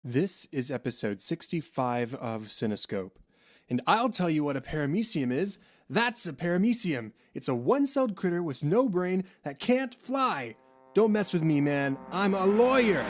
This is episode 65 of Cinescope. And I'll tell you what a paramecium is. That's a paramecium. It's a one-celled critter with no brain that can't fly. Don't mess with me, man. I'm a lawyer.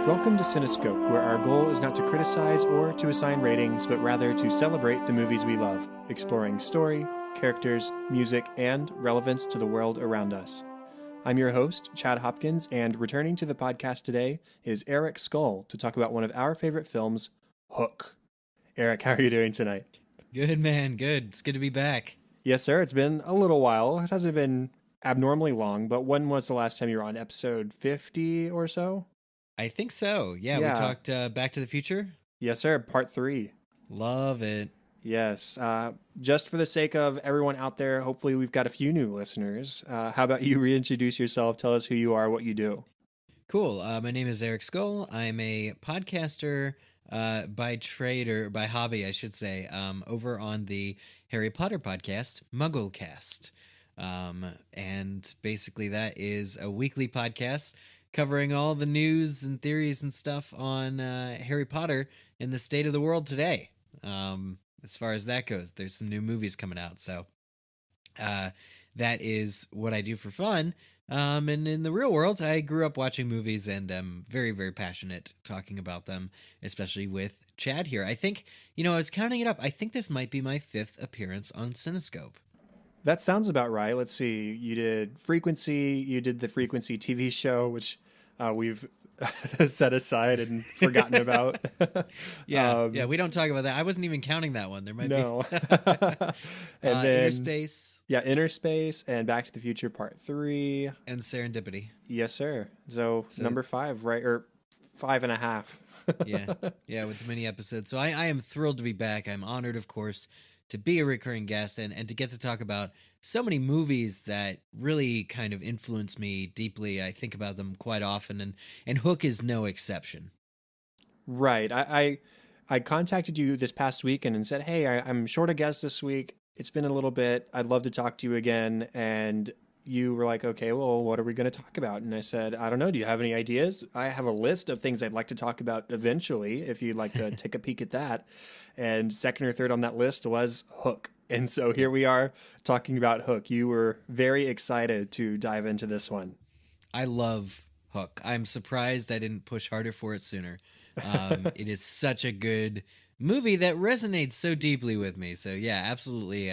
Welcome to Cinescope, where our goal is not to criticize or to assign ratings, but rather to celebrate the movies we love, exploring story, characters, music, and relevance to the world around us. I'm your host, Chad Hopkins, and returning to the podcast today is Eric Scull to talk about one of our favorite films, Hook. Eric, how are you doing tonight? Good, man. Good. It's good to be back. Yes, sir. It's been a little while. It hasn't been abnormally long, but when was the last time you were on episode 50 or so? I think so. Yeah. We talked Back to the Future. Yes, sir. Part 3. Love it. Yes. Just for the sake of everyone out there, hopefully we've got a few new listeners. How about you reintroduce yourself? Tell us who you are, what you do. Cool. My name is Eric Scull. I'm a podcaster by trade, or by hobby, I should say, over on the Harry Potter podcast, Mugglecast. And basically that is a weekly podcast covering all the news and theories and stuff on Harry Potter and the state of the world today. As far as that goes, there's some new movies coming out, so that is what I do for fun. And in the real world, I grew up watching movies and I'm very, very passionate talking about them, especially with Chad here. I think, I was counting it up. I think this might be my 5th appearance on Cinescope. That sounds about right. Let's see. You did Frequency. You did the Frequency TV show, which we've set aside and forgotten about. Yeah, we don't talk about that. I wasn't even counting that one. There might be. And then Inner Space. Yeah, Inner Space and Back to the Future Part 3. And Serendipity. Yes, sir. So number 5, right? Or 5.5. yeah, with the mini episodes. So I am thrilled to be back. I'm honored, of course, to be a recurring guest and to get to talk about so many movies that really kind of influence me deeply. I think about them quite often, and Hook is no exception. Right. I contacted you this past week and said, hey, I'm short a guest this week. It's been a little bit. I'd love to talk to you again. And you were like, okay, well, what are we going to talk about? And I said, I don't know. Do you have any ideas? I have a list of things I'd like to talk about eventually, if you'd like to take a peek at that. And second or third on that list was Hook. And so here we are talking about Hook. You were very excited to dive into this one. I love Hook. I'm surprised I didn't push harder for it sooner. It is such a good movie that resonates so deeply with me. So yeah, absolutely,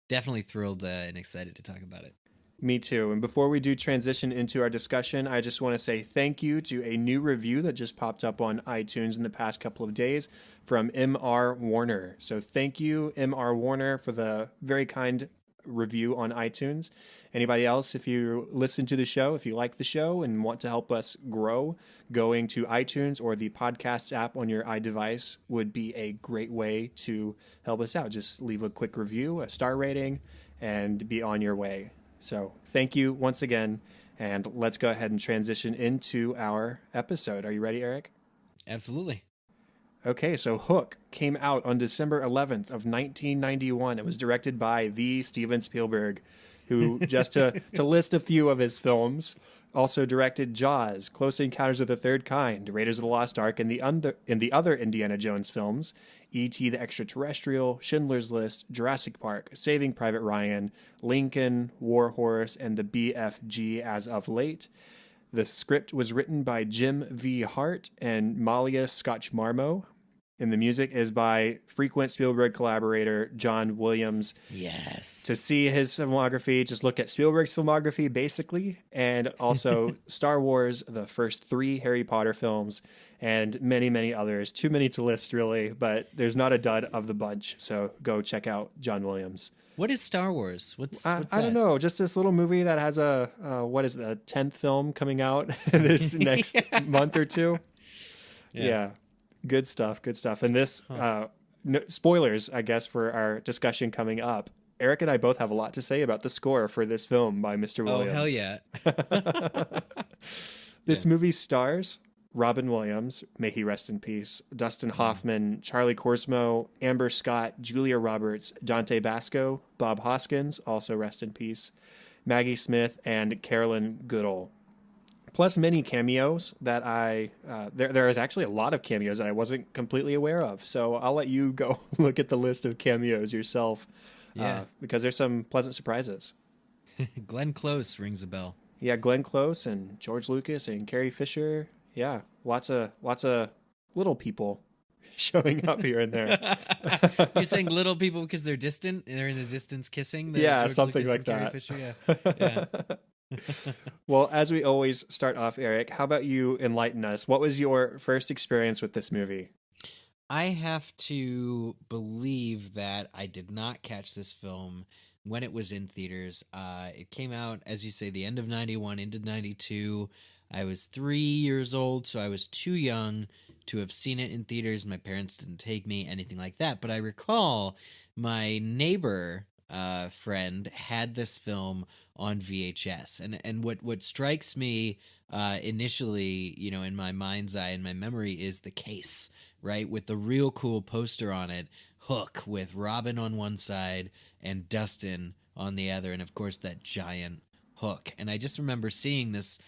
definitely thrilled and excited to talk about it. Me too. And before we do transition into our discussion, I just want to say thank you to a new review that just popped up on iTunes in the past couple of days from M.R. Warner. So thank you, M.R. Warner, for the very kind review on iTunes. Anybody else, if you listen to the show, if you like the show and want to help us grow, going to iTunes or the podcast app on your iDevice would be a great way to help us out. Just leave a quick review, a star rating, and be on your way. So thank you once again, and let's go ahead and transition into our episode. Are you ready, Eric? Absolutely. Okay, so Hook came out on December 11th of 1991. It was directed by the Steven Spielberg, who, just to list a few of his films, also directed Jaws, Close Encounters of the Third Kind, Raiders of the Lost Ark, and the other Indiana Jones films, E.T. the Extraterrestrial, Schindler's List, Jurassic Park, Saving Private Ryan, Lincoln, War Horse, and the BFG as of late. The script was written by Jim V. Hart and Malia Scotch-Marmo, and the music is by frequent Spielberg collaborator John Williams. Yes. To see his filmography, just look at Spielberg's filmography, basically, and also Star Wars, the first 3 Harry Potter films, and many, many others. Too many to list, really, but there's not a dud of the bunch, so go check out John Williams. What is Star Wars? What's I don't know. Just this little movie that has a, what is the 10th film coming out this next month or two? Yeah. Good stuff. And this, no, spoilers, I guess, for our discussion coming up. Eric and I both have a lot to say about the score for this film by Mr. Williams. Oh, hell yeah. This movie stars Robin Williams, may he rest in peace, Dustin Hoffman, Charlie Korsmo, Amber Scott, Julia Roberts, Dante Basco, Bob Hoskins, also rest in peace, Maggie Smith, and Carolyn Goodall. Plus many cameos that there is actually a lot of cameos that I wasn't completely aware of. So I'll let you go look at the list of cameos yourself. Because there's some pleasant surprises. Glenn Close rings a bell. Yeah, Glenn Close and George Lucas and Carrie Fisher. Yeah, lots of little people showing up here and there. You're saying little people because they're distant? They're in the distance kissing? George something Lucas like that. Fisher? Yeah. Well, as we always start off, Eric, how about you enlighten us? What was your first experience with this movie? I have to believe that I did not catch this film when it was in theaters. It came out, as you say, the end of 91 into 92. I was 3 years old, so I was too young to have seen it in theaters. My parents didn't take me, anything like that. But I recall my neighbor friend had this film on VHS. And what strikes me initially, in my mind's eye and my memory is the case, right? With the real cool poster on it, Hook, with Robin on one side and Dustin on the other. And of course, that giant hook. And I just remember seeing this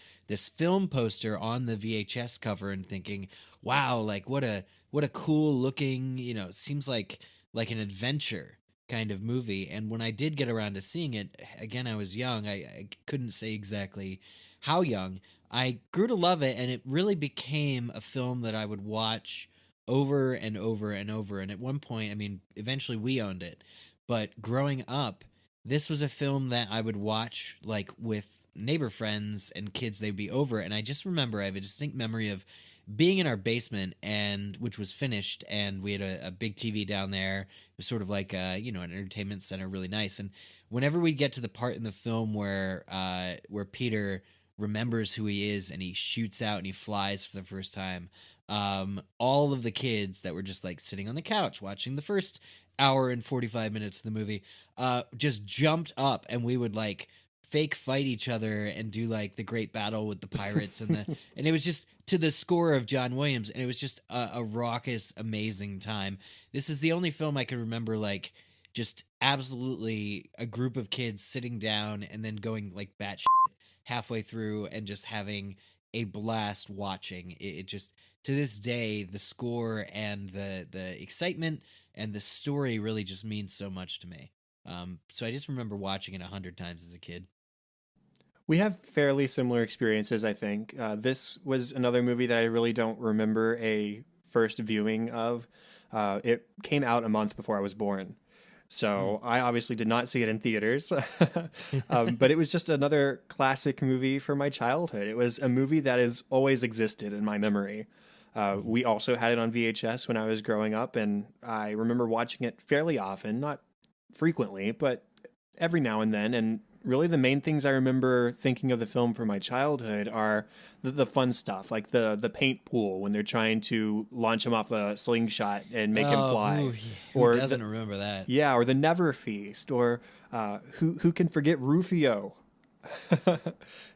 film poster on the VHS cover and thinking, wow, like what a cool looking, it seems like an adventure kind of movie. And when I did get around to seeing it, again, I was young. I couldn't say exactly how young. I grew to love it, and it really became a film that I would watch over and over and over. And at one point, eventually we owned it. But growing up, this was a film that I would watch like with neighbor friends and kids. They'd be over, and I just remember I have a distinct memory of being in our basement, and which was finished, and we had a big TV down there. It was sort of like an entertainment center, really nice. And whenever we'd get to the part in the film where Peter remembers who he is and he shoots out and he flies for the first time, all of the kids that were just like sitting on the couch watching the first hour and 45 minutes of the movie just jumped up, and we would like fake fight each other and do like the great battle with the pirates and it was just to the score of John Williams, and it was just a raucous, amazing time. This is the only film I can remember like just absolutely a group of kids sitting down and then going like batshit halfway through and just having a blast watching. It just, to this day, the score and the excitement and the story really just means so much to me. So I just remember watching it 100 times as a kid. We have fairly similar experiences, I think. This was another movie that I really don't remember a first viewing of. It came out a month before I was born. So I obviously did not see it in theaters, but it was just another classic movie from my childhood. It was a movie that has always existed in my memory. We also had it on VHS when I was growing up, and I remember watching it fairly often, not frequently, but every now and then. And really the main things I remember thinking of the film from my childhood are the fun stuff, like the paint pool when they're trying to launch him off a slingshot and make him fly. Who doesn't remember that? Yeah, or the Never Feast, or who can forget Rufio?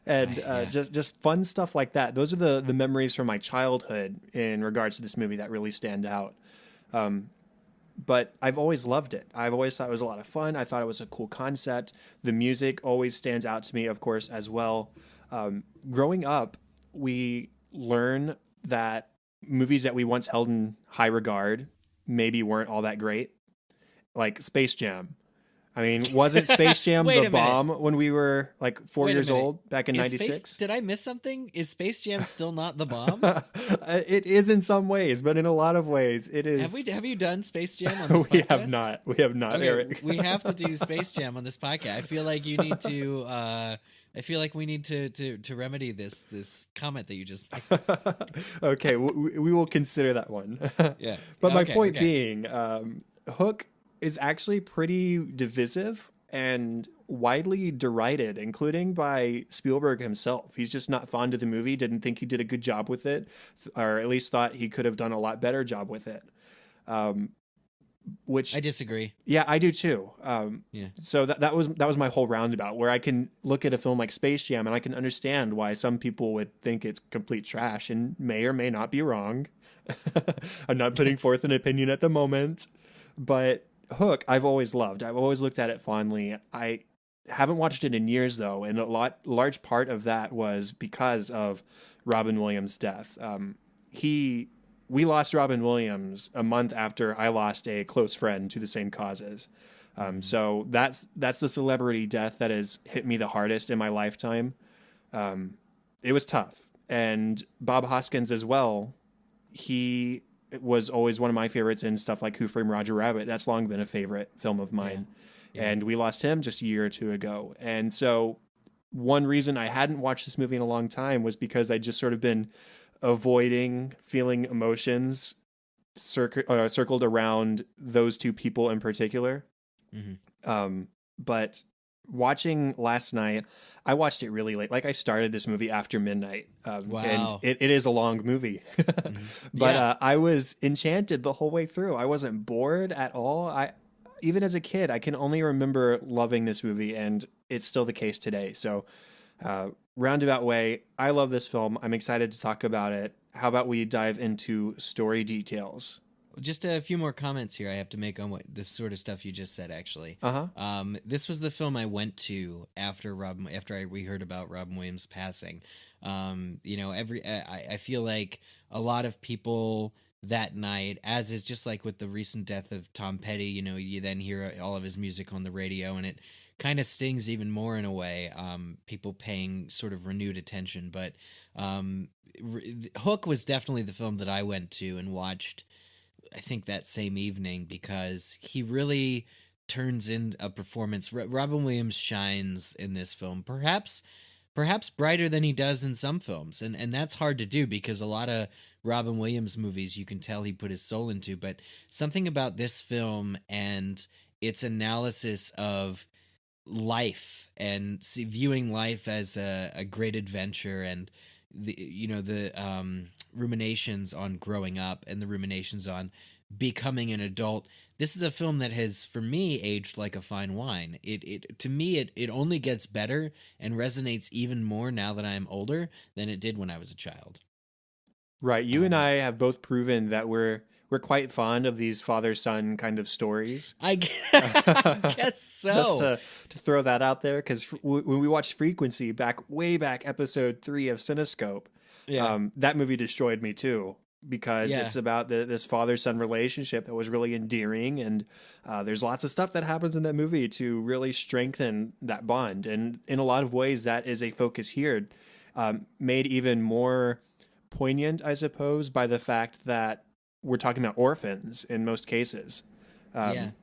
And just fun stuff like that. Those are the memories from my childhood in regards to this movie that really stand out. But I've always loved it. I've always thought it was a lot of fun. I thought it was a cool concept. The music always stands out to me, of course, as well. Growing up, we learn that movies that we once held in high regard maybe weren't all that great. Like Space Jam. I mean, wasn't Space Jam the bomb when we were like 4 years old back in 96? Did I miss something? Is Space Jam still not the bomb? It is in some ways, but in a lot of ways it is. Have you done Space Jam on this podcast? We have not, okay, Eric. We have to do Space Jam on this podcast. I feel like you need to I feel like we need to remedy this comment that you just made. Okay, we will consider that one. Yeah. But my point being, Hook is actually pretty divisive and widely derided, including by Spielberg himself. He's just not fond of the movie, didn't think he did a good job with it, or at least thought he could have done a lot better job with it. which I disagree. yeah, I do too. Yeah. So that was my whole roundabout, where I can look at a film like Space Jam and I can understand why some people would think it's complete trash and may or may not be wrong. I'm not putting forth an opinion at the moment, but Hook, I've always loved. I've always looked at it fondly. I haven't watched it in years though, and large part of that was because of Robin Williams' death. We lost Robin Williams a month after I lost a close friend to the same causes. So that's the celebrity death that has hit me the hardest in my lifetime. It was tough, and Bob Hoskins as well. He was always one of my favorites in stuff like Who Framed Roger Rabbit. That's long been a favorite film of mine. Yeah. And we lost him just a year or two ago. And so one reason I hadn't watched this movie in a long time was because I'd just sort of been avoiding feeling emotions circled around those two people in particular. But watching last night, I watched it really late. Like I started this movie after midnight. Wow. And it is a long movie. But I was enchanted the whole way through. I wasn't bored at all. Even as a kid, I can only remember loving this movie, and it's still the case today. So roundabout way, I love this film. I'm excited to talk about it. How about we dive into story details? Just a few more comments here I have to make on what this sort of stuff you just said. Actually, this was the film I went to after we heard about Robin Williams passing. I feel like a lot of people that night, as is just like with the recent death of Tom Petty, you then hear all of his music on the radio, and it kind of stings even more in a way. People paying sort of renewed attention, but Hook was definitely the film that I went to and watched, I think, that same evening, because he really turns in a performance. Robin Williams shines in this film, perhaps brighter than he does in some films, and that's hard to do because a lot of Robin Williams movies you can tell he put his soul into, but something about this film and its analysis of life and viewing life as a great adventure, and the ruminations on growing up and the ruminations on becoming an adult. This is a film that has, for me, aged like a fine wine. To me, it only gets better and resonates even more now that I'm older than it did when I was a child. Right. You and I have both proven that we're quite fond of these father-son kind of stories. I guess so. Just to throw that out there, because when we watched Frequency way back, episode 3 of Cinescope, that movie destroyed me too, because it's about this father-son relationship that was really endearing, and there's lots of stuff that happens in that movie to really strengthen that bond. And in a lot of ways, that is a focus here, made even more poignant, I suppose, by the fact that we're talking about orphans in most cases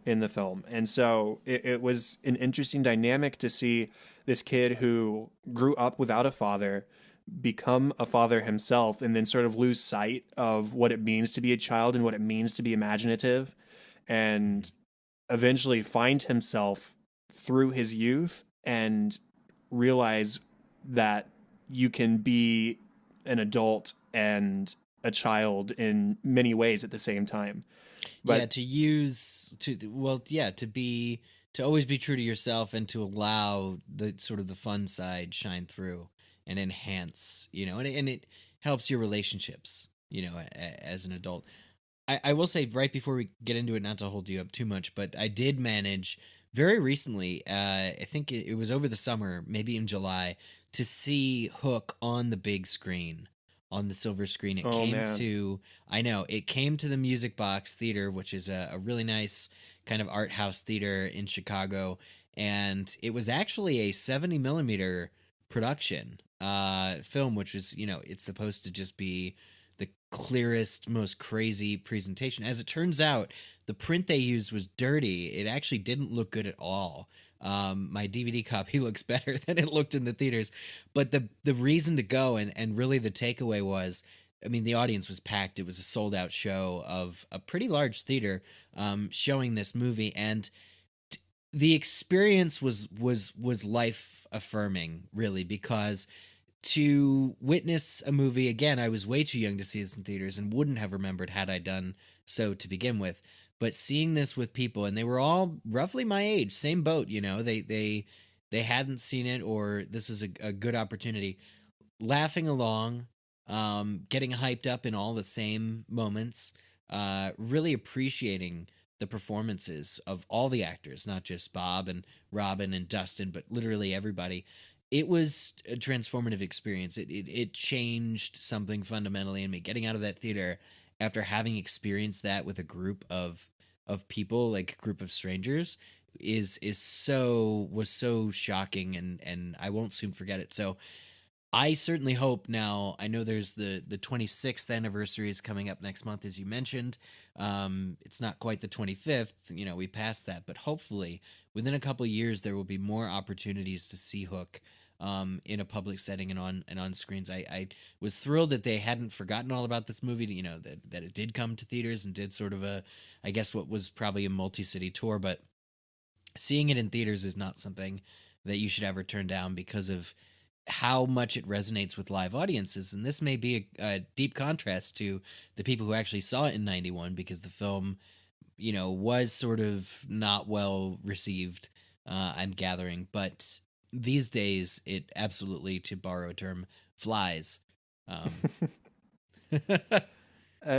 in the film. And so it was an interesting dynamic to see this kid who grew up without a father become a father himself, and then sort of lose sight of what it means to be a child and what it means to be imaginative, and eventually find himself through his youth and realize that you can be an adult and a child in many ways at the same time. But to always be true to yourself, and to allow the sort of the fun side shine through and enhance, and it helps your relationships, as an adult. I will say right before we get into it, not to hold you up too much, but I did manage very recently, I think it was over the summer, maybe in July, to see Hook on the big screen, on the silver screen. It came to the Music Box Theater, which is a really nice kind of art house theater in Chicago, and it was actually a 70 millimeter production film, which is, it's supposed to just be the clearest, most crazy presentation. As it turns out, the print they used was dirty. It actually didn't look good at all. My DVD copy looks better than it looked in the theaters. But the reason to go, and really the takeaway was, the audience was packed. It was a sold out show of a pretty large theater showing this movie, and the experience was life affirming, really, because to witness a movie, again, I was way too young to see this in theaters and wouldn't have remembered had I done so to begin with. But seeing this with people, and they were all roughly my age, same boat, they hadn't seen it, or this was a good opportunity, laughing along, getting hyped up in all the same moments, really appreciating the performances of all the actors, not just Bob and Robin and Dustin, but literally everybody. It was a transformative experience. It changed something fundamentally in me. Getting out of that theater after having experienced that with a group of people, like a group of strangers, was so shocking, and I won't soon forget it. So I certainly hope now. I know there's the 26th anniversary is coming up next month, as you mentioned. It's not quite the 25th. We passed that, but hopefully within a couple of years there will be more opportunities to see Hook in a public setting and on screens. I was thrilled that they hadn't forgotten all about this movie. That it did come to theaters and did sort of I guess what was probably a multi-city tour, but seeing it in theaters is not something that you should ever turn down because of how much it resonates with live audiences. And this may be a deep contrast to the people who actually saw it in 91, because the film, was sort of not well received, I'm gathering. But these days, it absolutely, to borrow a term, flies.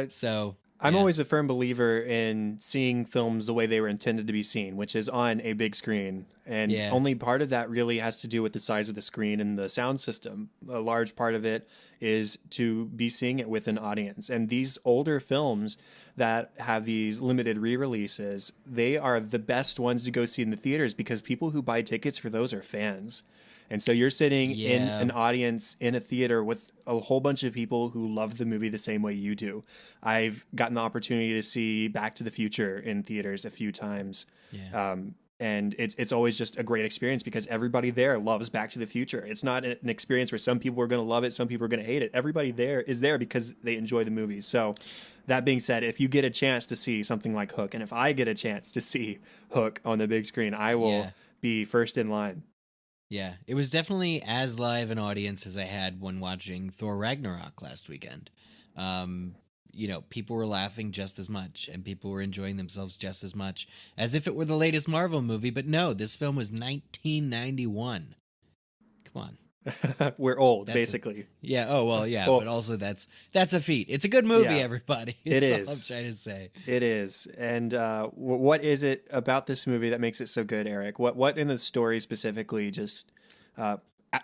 So I'm yeah. always a firm believer in seeing films the way they were intended to be seen, which is on a big screen. And Yeah. only part of that really has to do with the size of the screen and the sound system. A large part of it is to be seeing it with an audience. And these older films that have these limited re-releases, they are the best ones to go see in the theaters because people who buy tickets for those are fans. And so you're sitting in Yeah. an audience in a theater with a whole bunch of people who love the movie the same way you do. I've gotten the opportunity to see Back to the Future in theaters a few times. Yeah. And it's always just a great experience because everybody there loves Back to the Future. It's not an experience where some people are going to love it, some people are going to hate it. Everybody there is there because they enjoy the movie. So that being said, if you get a chance to see something like Hook, and if I get a chance to see Hook on the big screen, I will be first in line. Yeah, it was definitely as live an audience as I had when watching Thor Ragnarok last weekend. People were laughing just as much, and people were enjoying themselves just as much as if it were the latest Marvel movie. But no, this film was 1991. Come on. We're old, basically. Yeah. Oh well. Yeah. Well, but also that's a feat. It's a good movie, everybody. It That's is. all I'm trying to say. It is. And what is it about this movie that makes it so good, Eric? What in the story specifically, just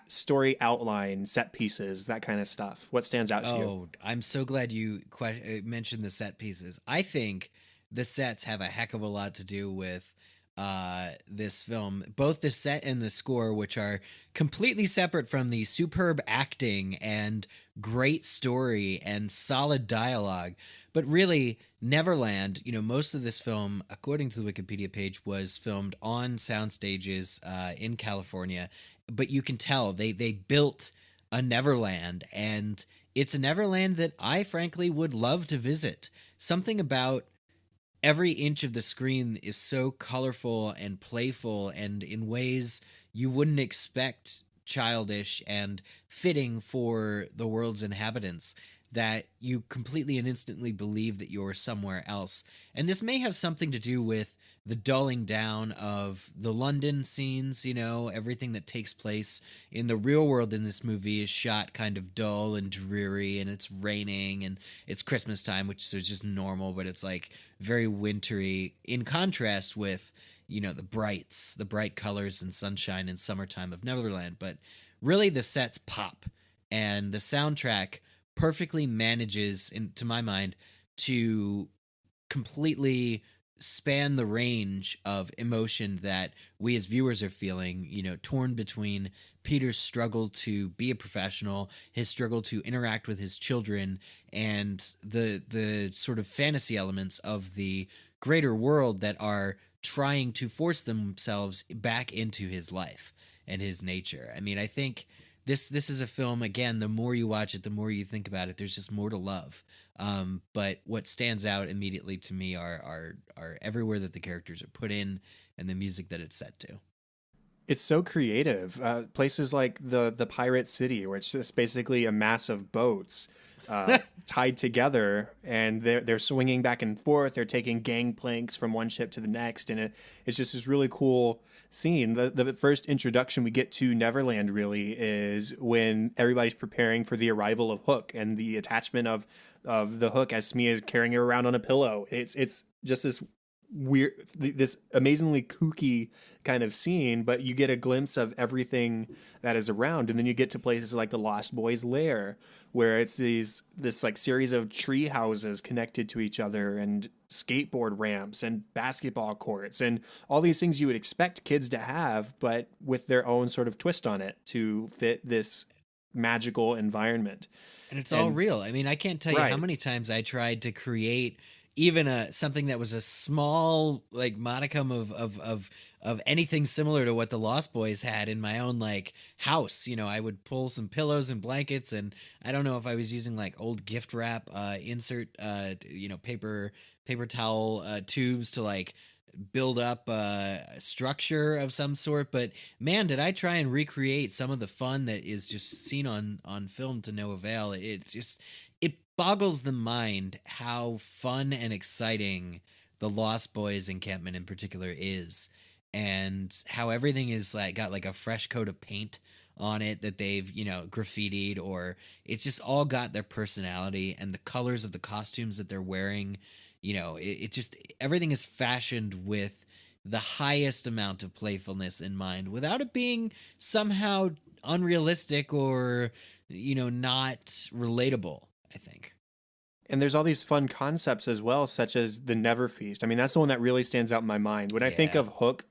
story outline, set pieces, that kind of stuff? What stands out to you? Oh, I'm so glad you mentioned the set pieces. I think the sets have a heck of a lot to do with this film, both the set and the score, which are completely separate from the superb acting and great story and solid dialogue. But really, Neverland, most of this film, according to the Wikipedia page, was filmed on sound stages in California. But you can tell they built a Neverland, and it's a Neverland that I frankly would love to visit. Something about every inch of the screen is so colorful and playful and in ways you wouldn't expect childish and fitting for the world's inhabitants that you completely and instantly believe that you're somewhere else. And this may have something to do with the dulling down of the London scenes, everything that takes place in the real world in this movie is shot kind of dull and dreary, and it's raining and it's Christmas time, which is just normal, but it's like very wintry in contrast with, the bright colors and sunshine and summertime of Neverland. But really the sets pop, and the soundtrack perfectly manages, to my mind, to completely span the range of emotion that we as viewers are feeling, torn between Peter's struggle to be a professional, his struggle to interact with his children, and the sort of fantasy elements of the greater world that are trying to force themselves back into his life and his nature. I mean, I think this is a film, again, the more you watch it, the more you think about it, there's just more to love. But what stands out immediately to me are everywhere that the characters are put in and the music that it's set to. It's so creative. Places like the Pirate City, which is basically a mass of boats. tied together, and they're swinging back and forth. They're taking gangplanks from one ship to the next, and it's just this really cool scene. The first introduction we get to Neverland really is when everybody's preparing for the arrival of Hook and the attachment of the Hook as Smee is carrying her around on a pillow. It's just this weird, this amazingly kooky kind of scene, but you get a glimpse of everything that is around, and then you get to places like the Lost Boys lair, where it's this like series of tree houses connected to each other, and skateboard ramps and basketball courts and all these things you would expect kids to have, but with their own sort of twist on it to fit this magical environment. And it's all real. I mean, I can't tell you how many times I tried to create even something that was a small like modicum of anything similar to what the Lost Boys had in my own like house. You know, I would pull some pillows and blankets, and I don't know if I was using like old gift wrap insert paper towel tubes to like build up a structure of some sort, but man, did I try and recreate some of the fun that is just seen on film to no avail. It boggles the mind how fun and exciting the Lost Boys encampment in particular is, and how everything is like got like a fresh coat of paint on it that they've, graffitied, or it's just all got their personality, and the colors of the costumes that they're wearing. It just, everything is fashioned with the highest amount of playfulness in mind without it being somehow unrealistic or, not relatable, I think. And there's all these fun concepts as well, such as the Never Feast. I mean, that's the one that really stands out in my mind. When I think of Hook,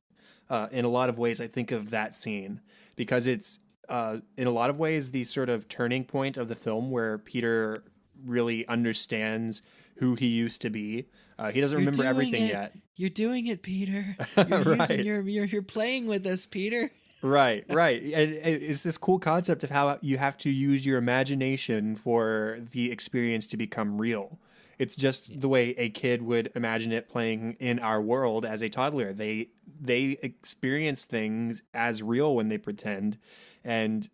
in a lot of ways, I think of that scene because it's, in a lot of ways, the sort of turning point of the film where Peter really understands who he used to be. He doesn't remember everything yet. You're doing it, Peter. Right. You're playing with us, Peter. Right. And it's this cool concept of how you have to use your imagination for the experience to become real. It's just the way a kid would imagine it playing in our world as a toddler. They experience things as real when they pretend, and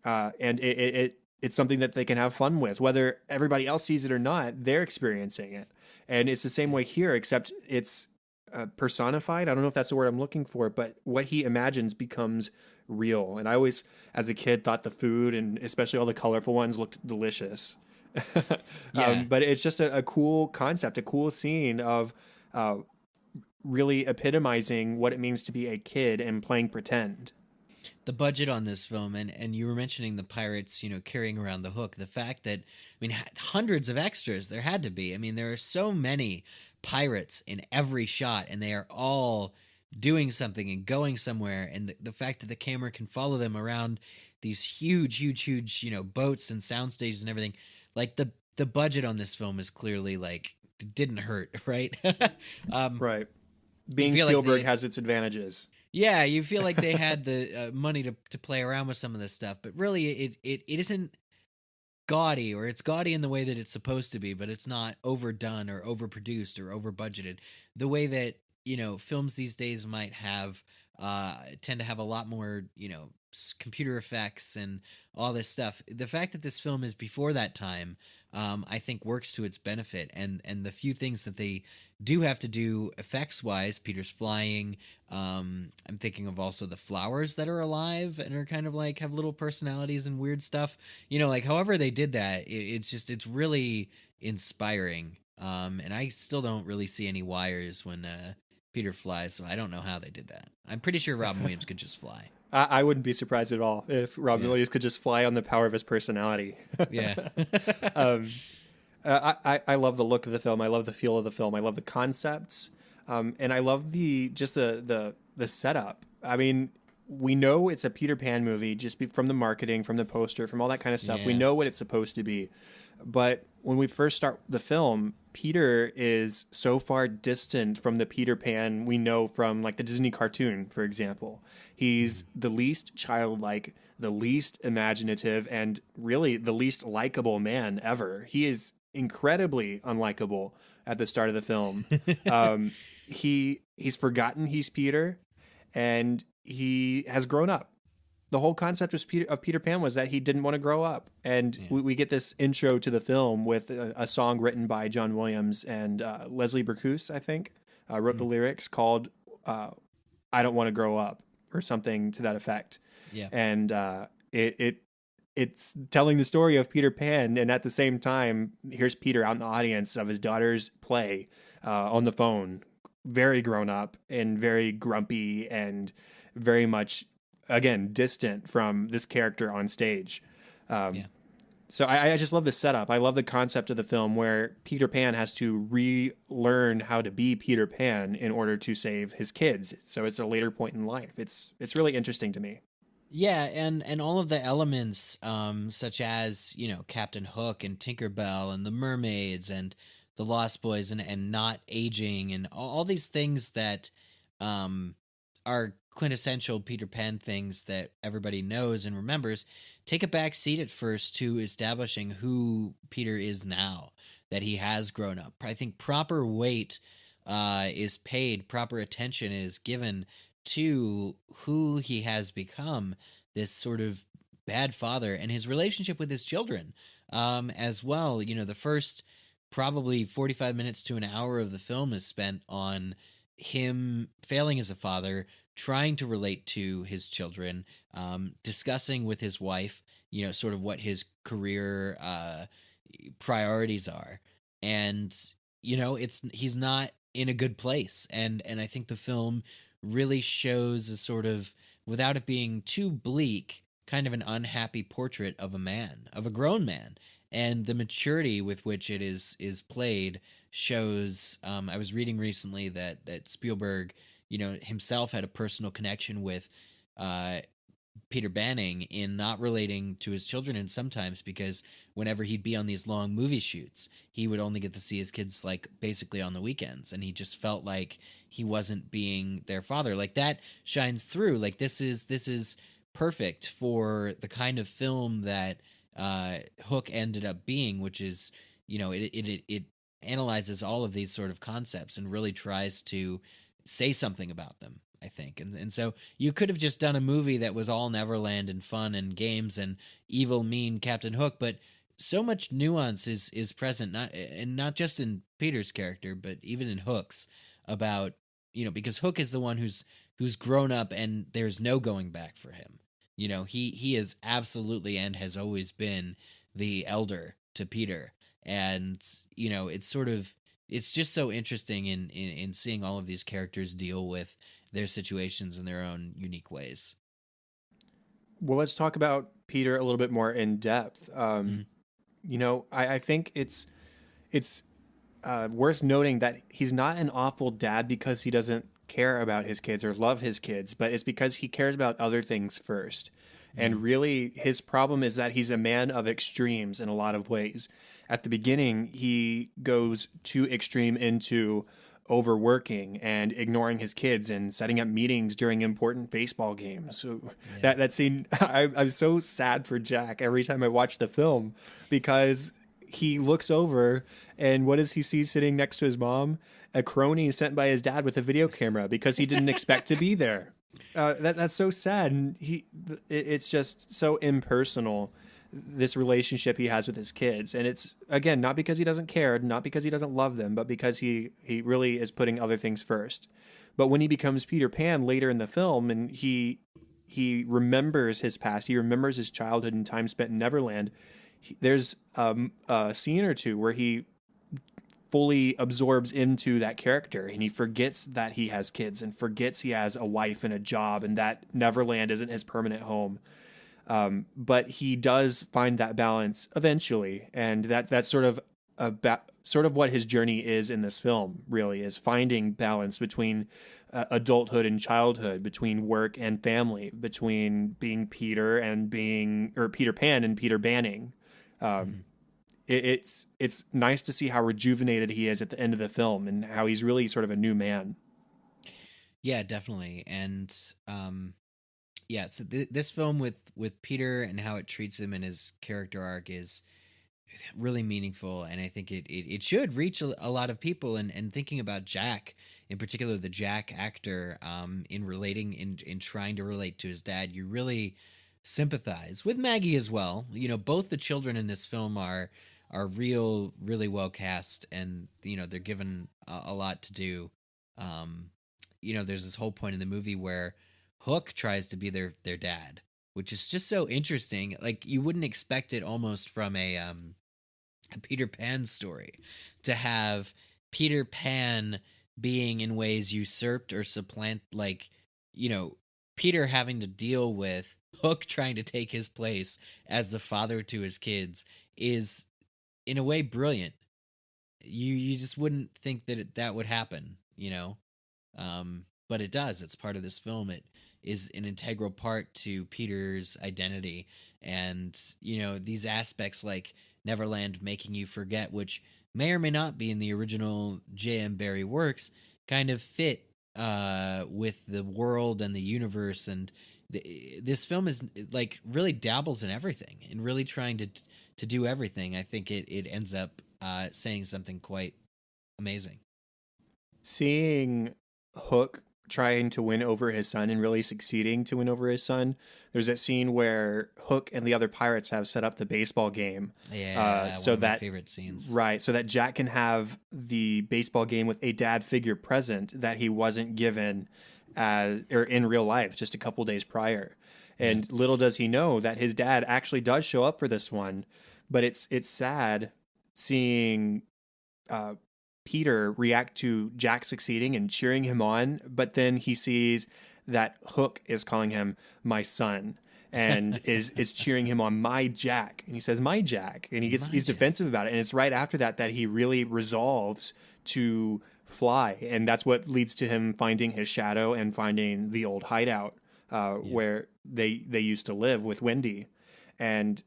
it's something that they can have fun with. Whether everybody else sees it or not, they're experiencing it. And it's the same way here, except it's personified. I don't know if that's the word I'm looking for, but what he imagines becomes real. And I always, as a kid, thought the food, and especially all the colorful ones, looked delicious. But it's just a cool concept, a cool scene of really epitomizing what it means to be a kid and playing pretend. The budget on this film, and you were mentioning the pirates, carrying around the Hook. The fact that, hundreds of extras there had to be. I mean, there are so many pirates in every shot, and they are all doing something and going somewhere. And the fact that the camera can follow them around these huge, boats and sound stages and everything. Like the budget on this film is clearly like didn't hurt, right? Right. Being Spielberg has its advantages. Yeah, you feel like they had the money to play around with some of this stuff, but really it isn't gaudy, or it's gaudy in the way that it's supposed to be, but it's not overdone or overproduced or over budgeted. The way that, films these days might have tend to have a lot more, computer effects and all this stuff. The fact that this film is before that time, I think works to its benefit, and the few things that they do have to do effects wise, Peter's flying. I'm thinking of also the flowers that are alive and are kind of like have little personalities and weird stuff. Like however they did that, it's really inspiring. And I still don't really see any wires when Peter flies, so I don't know how they did that. I'm pretty sure Robin Williams could just fly. I wouldn't be surprised at all if Robin Williams could just fly on the power of his personality. Yeah. I love the look of the film. I love the feel of the film. I love the concepts. And I love the setup. I mean, we know it's a Peter Pan movie just from the marketing, from the poster, from all that kind of stuff. Yeah. We know what it's supposed to be. But when we first start the film, Peter is so far distant from the Peter Pan we know from like the Disney cartoon, for example. He's the least childlike, the least imaginative, and really the least likable man ever. He is incredibly unlikable at the start of the film. He's forgotten he's Peter, and he has grown up. the whole concept of Peter Pan was that he didn't want to grow up, and we get this intro to the film with a song written by John Williams and Leslie Berkus, I think, wrote the lyrics, called "I Don't Want to Grow Up" or something to that effect. Yeah. And it's telling the story of Peter Pan, and at the same time, here's Peter out in the audience of his daughter's play on the phone, very grown up and very grumpy and very much, again, distant from this character on stage. So I just love the setup. I love the concept of the film where Peter Pan has to relearn how to be Peter Pan in order to save his kids. So it's a later point in life. It's really interesting to me. Yeah, and all of the elements, such as, you know, Captain Hook and Tinkerbell and the mermaids and the Lost Boys and not aging and all these things that are quintessential Peter Pan things that everybody knows and remembers, take a back seat at first to establishing who Peter is now, that he has grown up. I think proper weight is paid, proper attention is given to who he has become, this sort of bad father, and his relationship with his children as well. You know, the first probably 45 minutes to an hour of the film is spent on him failing as a father, trying to relate to his children, discussing with his wife, you know, sort of what his career priorities are. And, you know, he's not in a good place. And I think the film really shows a sort of, without it being too bleak, kind of an unhappy portrait of a man, of a grown man. And the maturity with which it is played shows. I was reading recently that Spielberg, you know, himself had a personal connection with Peter Banning in not relating to his children, and sometimes because whenever he'd be on these long movie shoots, he would only get to see his kids like basically on the weekends, and he just felt like he wasn't being their father. Like that shines through. Like this is perfect for the kind of film that Hook ended up being, which is, you know, it analyzes all of these sort of concepts and really tries to say something about them, I think. And so you could have just done a movie that was all Neverland and fun and games and evil, mean Captain Hook, but so much nuance is present, not just in Peter's character, but even in Hook's, about, you know, because Hook is the one who's grown up and there's no going back for him. You know, he is absolutely and has always been the elder to Peter. And, you know, it's just so interesting in seeing all of these characters deal with their situations in their own unique ways. Well, let's talk about Peter a little bit more in depth. You know, I think it's worth noting that he's not an awful dad because he doesn't care about his kids or love his kids, but it's because he cares about other things first. And really, his problem is that he's a man of extremes in a lot of ways. At the beginning, he goes too extreme into overworking and ignoring his kids and setting up meetings during important baseball games. So that scene, I'm so sad for Jack every time I watch the film, because he looks over and what does he see sitting next to his mom? A crony sent by his dad with a video camera because he didn't expect to be there. That's so sad. And it's just so impersonal, this relationship he has with his kids. And it's, again, not because he doesn't care, not because he doesn't love them, but because he really is putting other things first. But when he becomes Peter Pan later in the film, and he remembers his past, he remembers his childhood and time spent in Neverland, there's a scene or two where he fully absorbs into that character, and he forgets that he has kids and forgets he has a wife and a job and that Neverland isn't his permanent home. But he does find that balance eventually, and that's sort of what his journey is in this film. Really, is finding balance between adulthood and childhood, between work and family, between being Peter Pan and Peter Banning. It's nice to see how rejuvenated he is at the end of the film and how he's really sort of a new man. Yeah, definitely. And so this film with Peter and how it treats him and his character arc is really meaningful, and I think it should reach a lot of people. And thinking about Jack in particular, the Jack actor, in trying to relate to his dad, you really sympathize with Maggie as well. Both the children in this film are really well cast, and they're given a lot to do. There's this whole point in the movie where Hook tries to be their dad, which is just so interesting. Like, you wouldn't expect it almost from a Peter Pan story, to have Peter Pan being in ways usurped or supplant, like, Peter having to deal with Hook trying to take his place as the father to his kids is, in a way, brilliant. You just wouldn't think that would happen, but it does. It's part of this film. It is an integral part to Peter's identity, and these aspects like Neverland making you forget, which may or may not be in the original J.M. Barrie works, kind of fit with the world and the universe, and this film is like really dabbles in everything and really trying to do everything. I think it ends up saying something quite amazing. Seeing Hook trying to win over his son and really succeeding to win over his son. There's that scene where Hook and the other pirates have set up the baseball game. Yeah, so one of my that favorite scenes. Right, so that Jack can have the baseball game with a dad figure present that he wasn't given or in real life just a couple days prior. And little does he know that his dad actually does show up for this one. But it's sad seeing Peter react to Jack succeeding and cheering him on, but then he sees that Hook is calling him my son and is cheering him on, my Jack. And he says, my Jack. And he's defensive about it. And it's right after that he really resolves to fly. And that's what leads to him finding his shadow and finding the old hideout where they used to live with Wendy. And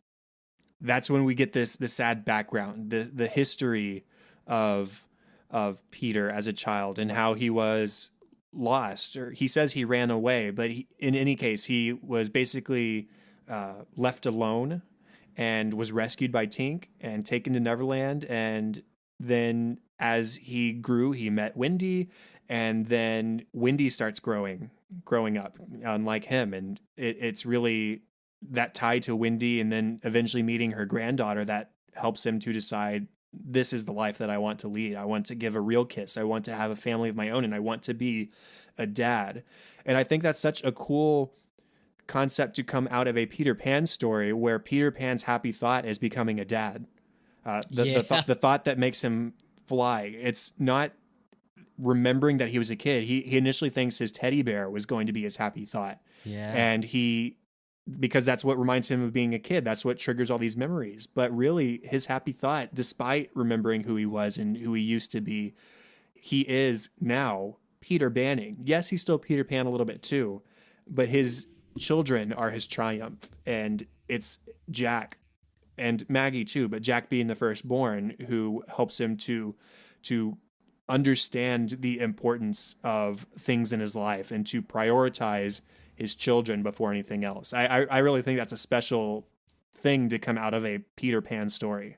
that's when we get the sad background, the history of Peter as a child and how he was lost, or he says he ran away, but in any case, he was basically left alone and was rescued by Tink and taken to Neverland. And then as he grew, he met Wendy, and then Wendy starts growing up unlike him. And it's really that tie to Wendy and then eventually meeting her granddaughter that helps him to decide, this is the life that I want to lead. I want to give a real kiss. I want to have a family of my own, and I want to be a dad. And I think that's such a cool concept to come out of a Peter Pan story, where Peter Pan's happy thought is becoming a dad. The thought that makes him fly. It's not remembering that he was a kid. He initially thinks his teddy bear was going to be his happy thought. Yeah. And because that's what reminds him of being a kid. That's what triggers all these memories. But really, his happy thought, despite remembering who he was and who he used to be, he is now Peter Banning. Yes, he's still Peter Pan a little bit too, but his children are his triumph. And it's Jack and Maggie too, but Jack being the firstborn, who helps him to understand the importance of things in his life and to prioritize his children before anything else. I really think that's a special thing to come out of a Peter Pan story.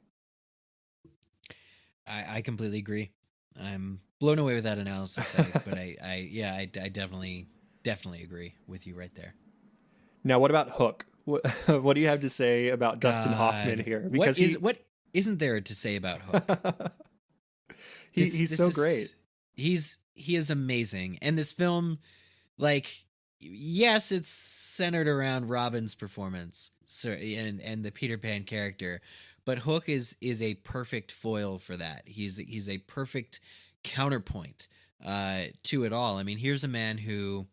I completely agree. I'm blown away with that analysis, but I definitely agree with you right there. Now, what about Hook? What do you have to say about Dustin Hoffman here? Because what isn't there to say about Hook? He's so great. He is amazing, and this film, like, yes, it's centered around Robin's performance, and the Peter Pan character, but Hook is a perfect foil for that. He's a perfect counterpoint to it all. I mean, here's a man who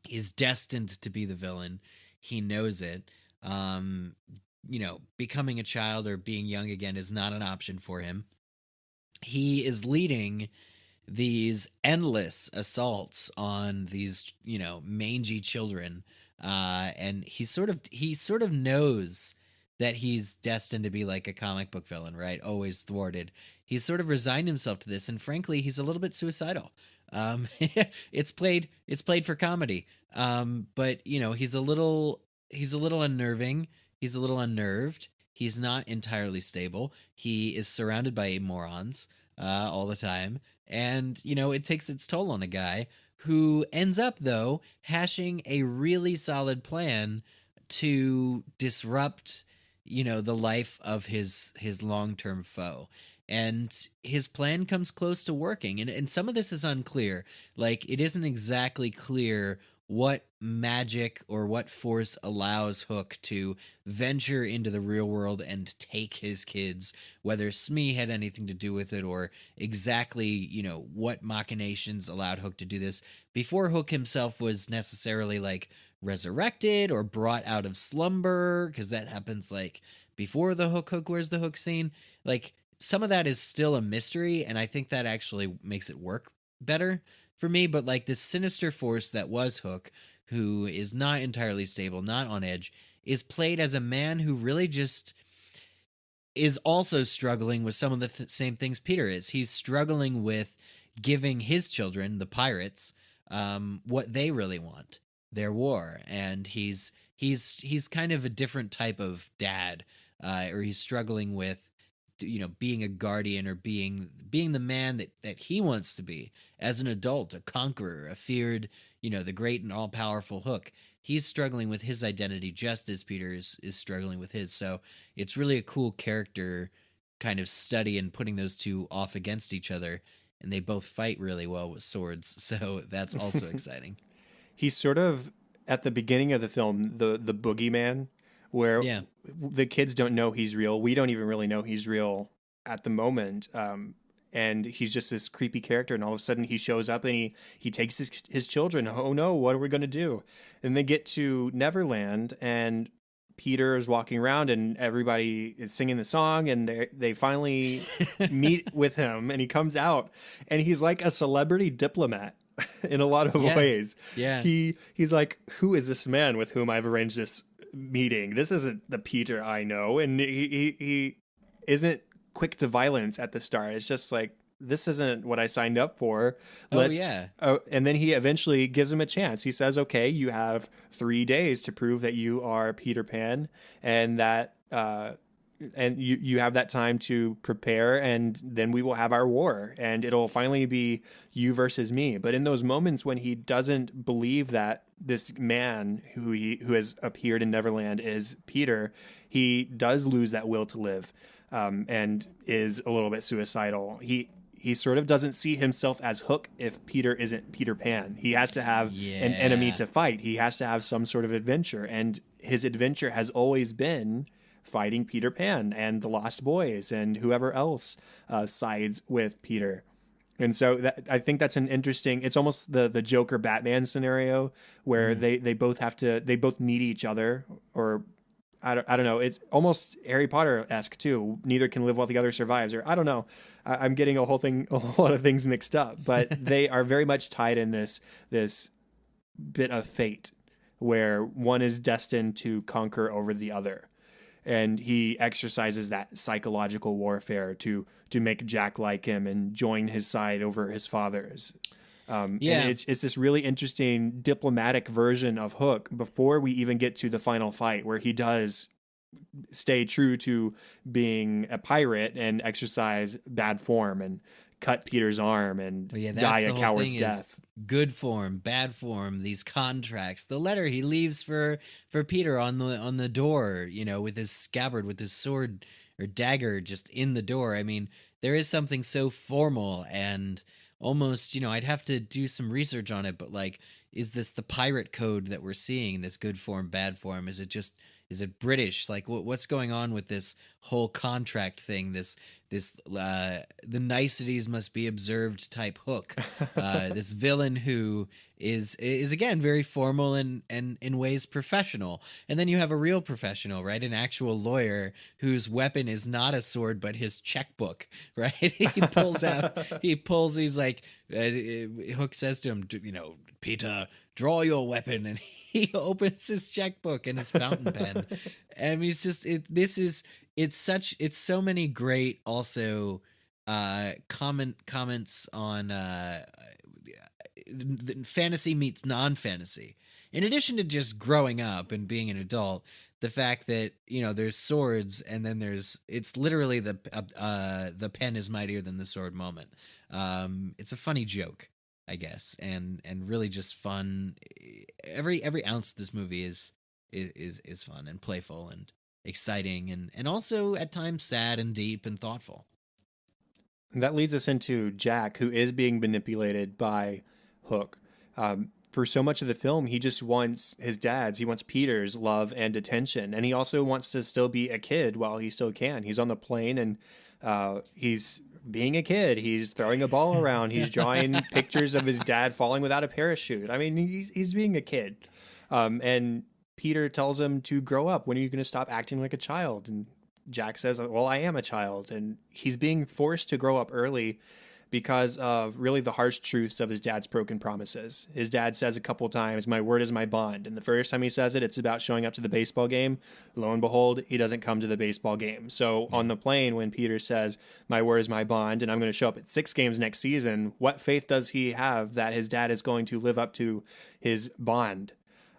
is destined to be the villain. He knows it. Becoming a child or being young again is not an option for him. He is leading these endless assaults on these, mangy children. And he sort of knows that he's destined to be like a comic book villain, right? Always thwarted. He's sort of resigned himself to this. And frankly, he's a little bit suicidal. It's played for comedy. But he's a little unnerving. He's a little unnerved. He's not entirely stable. He is surrounded by morons all the time. And, it takes its toll on a guy who ends up, though, hashing a really solid plan to disrupt, the life of his long-term foe. And his plan comes close to working. And some of this is unclear. Like, it isn't exactly clear what magic or what force allows Hook to venture into the real world and take his kids, whether Smee had anything to do with it, or exactly, what machinations allowed Hook to do this before Hook himself was necessarily like resurrected or brought out of slumber, because that happens like before the Hook Where's the Hook scene. Like, some of that is still a mystery, and I think that actually makes it work better for me. But like, this sinister force that was Hook, who is not entirely stable, not on edge, is played as a man who really just is also struggling with some of the same things Peter is. He's struggling with giving his children, the pirates, what they really want, their war. And he's kind of a different type of dad, or he's struggling with being a guardian, or being the man that he wants to be as an adult, a conqueror, a feared, the great and all-powerful Hook. He's struggling with his identity just as Peter is struggling with his. So it's really a cool character kind of study and putting those two off against each other, and they both fight really well with swords. So that's also exciting. He's sort of, at the beginning of the film, the boogeyman, where the kids don't know he's real. We don't even really know he's real at the moment. And he's just this creepy character, and all of a sudden he shows up and he takes his children. Oh no, what are we going to do? And they get to Neverland, and Peter is walking around and everybody is singing the song, and they finally meet with him, and he comes out and he's like a celebrity diplomat in a lot of ways. Yeah. He's like, who is this man with whom I've arranged this meeting? This isn't the Peter I know. And he isn't quick to violence at the start. It's just like, this isn't what I signed up for. And then he eventually gives him a chance. He says, okay, you have 3 days to prove that you are Peter Pan, and that and you have that time to prepare, and then we will have our war, and it'll finally be you versus me. But in those moments when he doesn't believe that this man who has appeared in Neverland is Peter, he does lose that will to live, and is a little bit suicidal. He sort of doesn't see himself as Hook if Peter isn't Peter Pan. He has to have an enemy to fight. He has to have some sort of adventure, and his adventure has always been fighting Peter Pan and the Lost Boys and whoever else sides with Peter. And so I think that's an interesting, it's almost the Joker Batman scenario where they both need each other, or I don't know. It's almost Harry Potter-esque too. Neither can live while the other survives, or I don't know. I'm getting a lot of things mixed up, but they are very much tied in this bit of fate where one is destined to conquer over the other. And he exercises that psychological warfare to make Jack like him and join his side over his father's. And it's this really interesting diplomatic version of Hook before we even get to the final fight, where he does stay true to being a pirate and exercise bad form and cut Peter's arm and die a coward's death. Good form, bad form, these contracts. The letter he leaves for Peter on the door, with his scabbard, with his sword or dagger just in the door. I mean, there is something so formal and almost, I'd have to do some research on it, but like, is this the pirate code that we're seeing, this good form, bad form? Is it British? Like, what's going on with this whole contract thing? This the niceties must be observed type Hook. This villain who is again very formal and in ways professional. And then you have a real professional, right? An actual lawyer whose weapon is not a sword but his checkbook, right? He's like, Hook says to him, Peter, draw your weapon, and he opens his checkbook and his fountain pen. And it's just it's so many great also comments on fantasy meets non-fantasy. In addition to just growing up and being an adult, the fact that there's swords, and then it's literally the pen is mightier than the sword moment. It's a funny joke, I guess, and really just fun. Every ounce of this movie is is fun and playful and exciting and also at times sad and deep and thoughtful. And that leads us into Jack, who is being manipulated by Hook. For so much of the film, he just wants his dad's, he wants Peter's love and attention. And he also wants to still be a kid while he still can. He's on the plane and he's being a kid. He's throwing a ball around. He's drawing pictures of his dad falling without a parachute. I mean, he's being a kid. And Peter tells him to grow up. When are you going to stop acting like a child? And Jack says, well, I am a child. And he's being forced to grow up early because of really the harsh truths of his dad's broken promises. His dad says a couple times, my word is my bond. And the first time he says it, it's about showing up to the baseball game. Lo and behold, he doesn't come to the baseball game. So on the plane, when Peter says, my word is my bond, and I'm going to show up at 6 games next season, what faith does he have that his dad is going to live up to his bond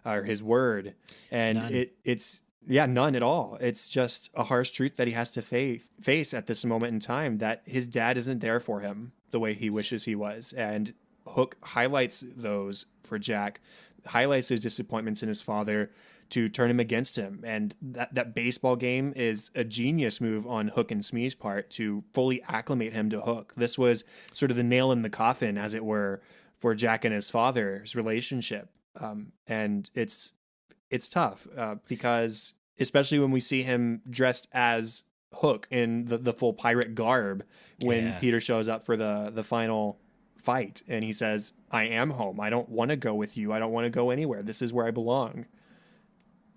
or his word? And None. it's none at all. It's just a harsh truth that he has to face at this moment in time, that his dad isn't there for him the way he wishes he was. And Hook highlights those for Jack, highlights his disappointments in his father to turn him against him. And that baseball game is a genius move on Hook and Smee's part to fully acclimate him to Hook. This was sort of the nail in the coffin, as it were, for Jack and his father's relationship. And it's tough because especially when we see him dressed as Hook in the full pirate garb when Peter shows up for the final fight and he says, I am home. I don't want to go with you. I don't want to go anywhere. This is where I belong.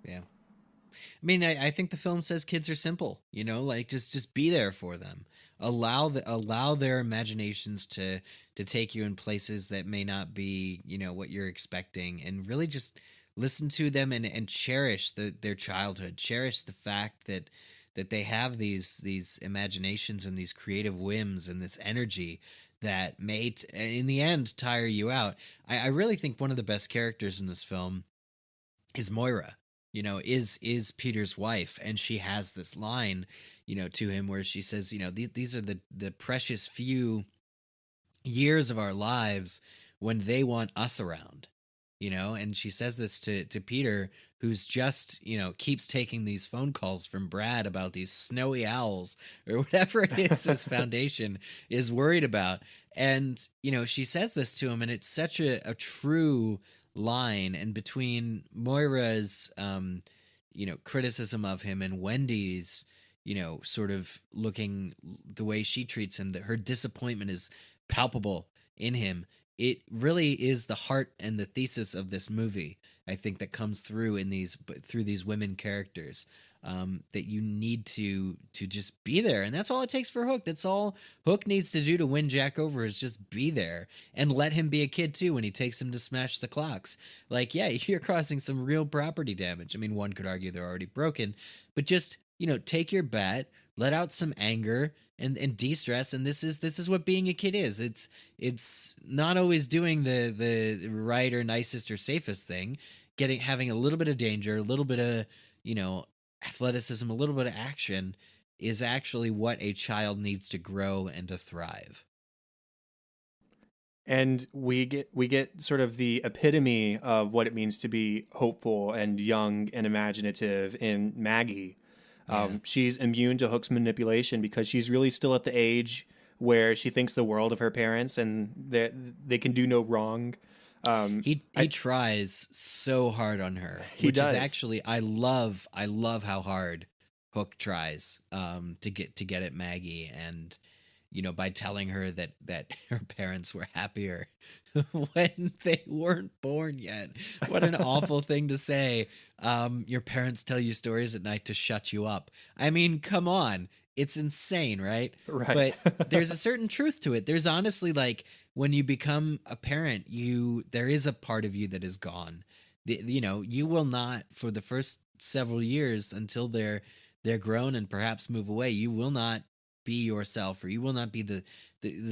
Yeah. I mean, I think the film says kids are simple, like just be there for them. Allow their imaginations to take you in places that may not be, what you're expecting, and really just listen to them and cherish their childhood. Cherish the fact that they have these imaginations and these creative whims and this energy that may, in the end, tire you out. I really think one of the best characters in this film is Moira, is Peter's wife. And she has this line, to him where she says, these are the precious few years of our lives when they want us around. And she says this to Peter, who's just, keeps taking these phone calls from Brad about these snowy owls or whatever it is his foundation is worried about. And, she says this to him, and it's such a true line. And between Moira's, criticism of him and Wendy's, sort of looking the way she treats him, that her disappointment is palpable in him. It really is the heart and the thesis of this movie, I think, that comes through through these women characters, that you need to just be there. And that's all it takes for Hook. That's all Hook needs to do to win Jack over, is just be there and let him be a kid too when he takes him to smash the clocks. Like, yeah, you're causing some real property damage. I mean, one could argue they're already broken, but just, take your bat, let out some anger, and de-stress. And this is what being a kid is. It's not always doing the right or nicest or safest thing. Having a little bit of danger, a little bit of, athleticism, a little bit of action is actually what a child needs to grow and to thrive. And we get sort of the epitome of what it means to be hopeful and young and imaginative in Maggie. She's immune to Hook's manipulation because she's really still at the age where she thinks the world of her parents and they can do no wrong. He tries so hard on her, which is actually, I love how hard Hook tries to get at Maggie, and by telling her that her parents were happier when they weren't born yet. What an awful thing to say. Your parents tell you stories at night to shut you up. I mean, come on. It's insane, right? Right. But there's a certain truth to it. There's honestly, like, when you become a parent, there is a part of you that is gone. You will not, for the first several years until they're grown and perhaps move away, you will not be yourself, or you will not be the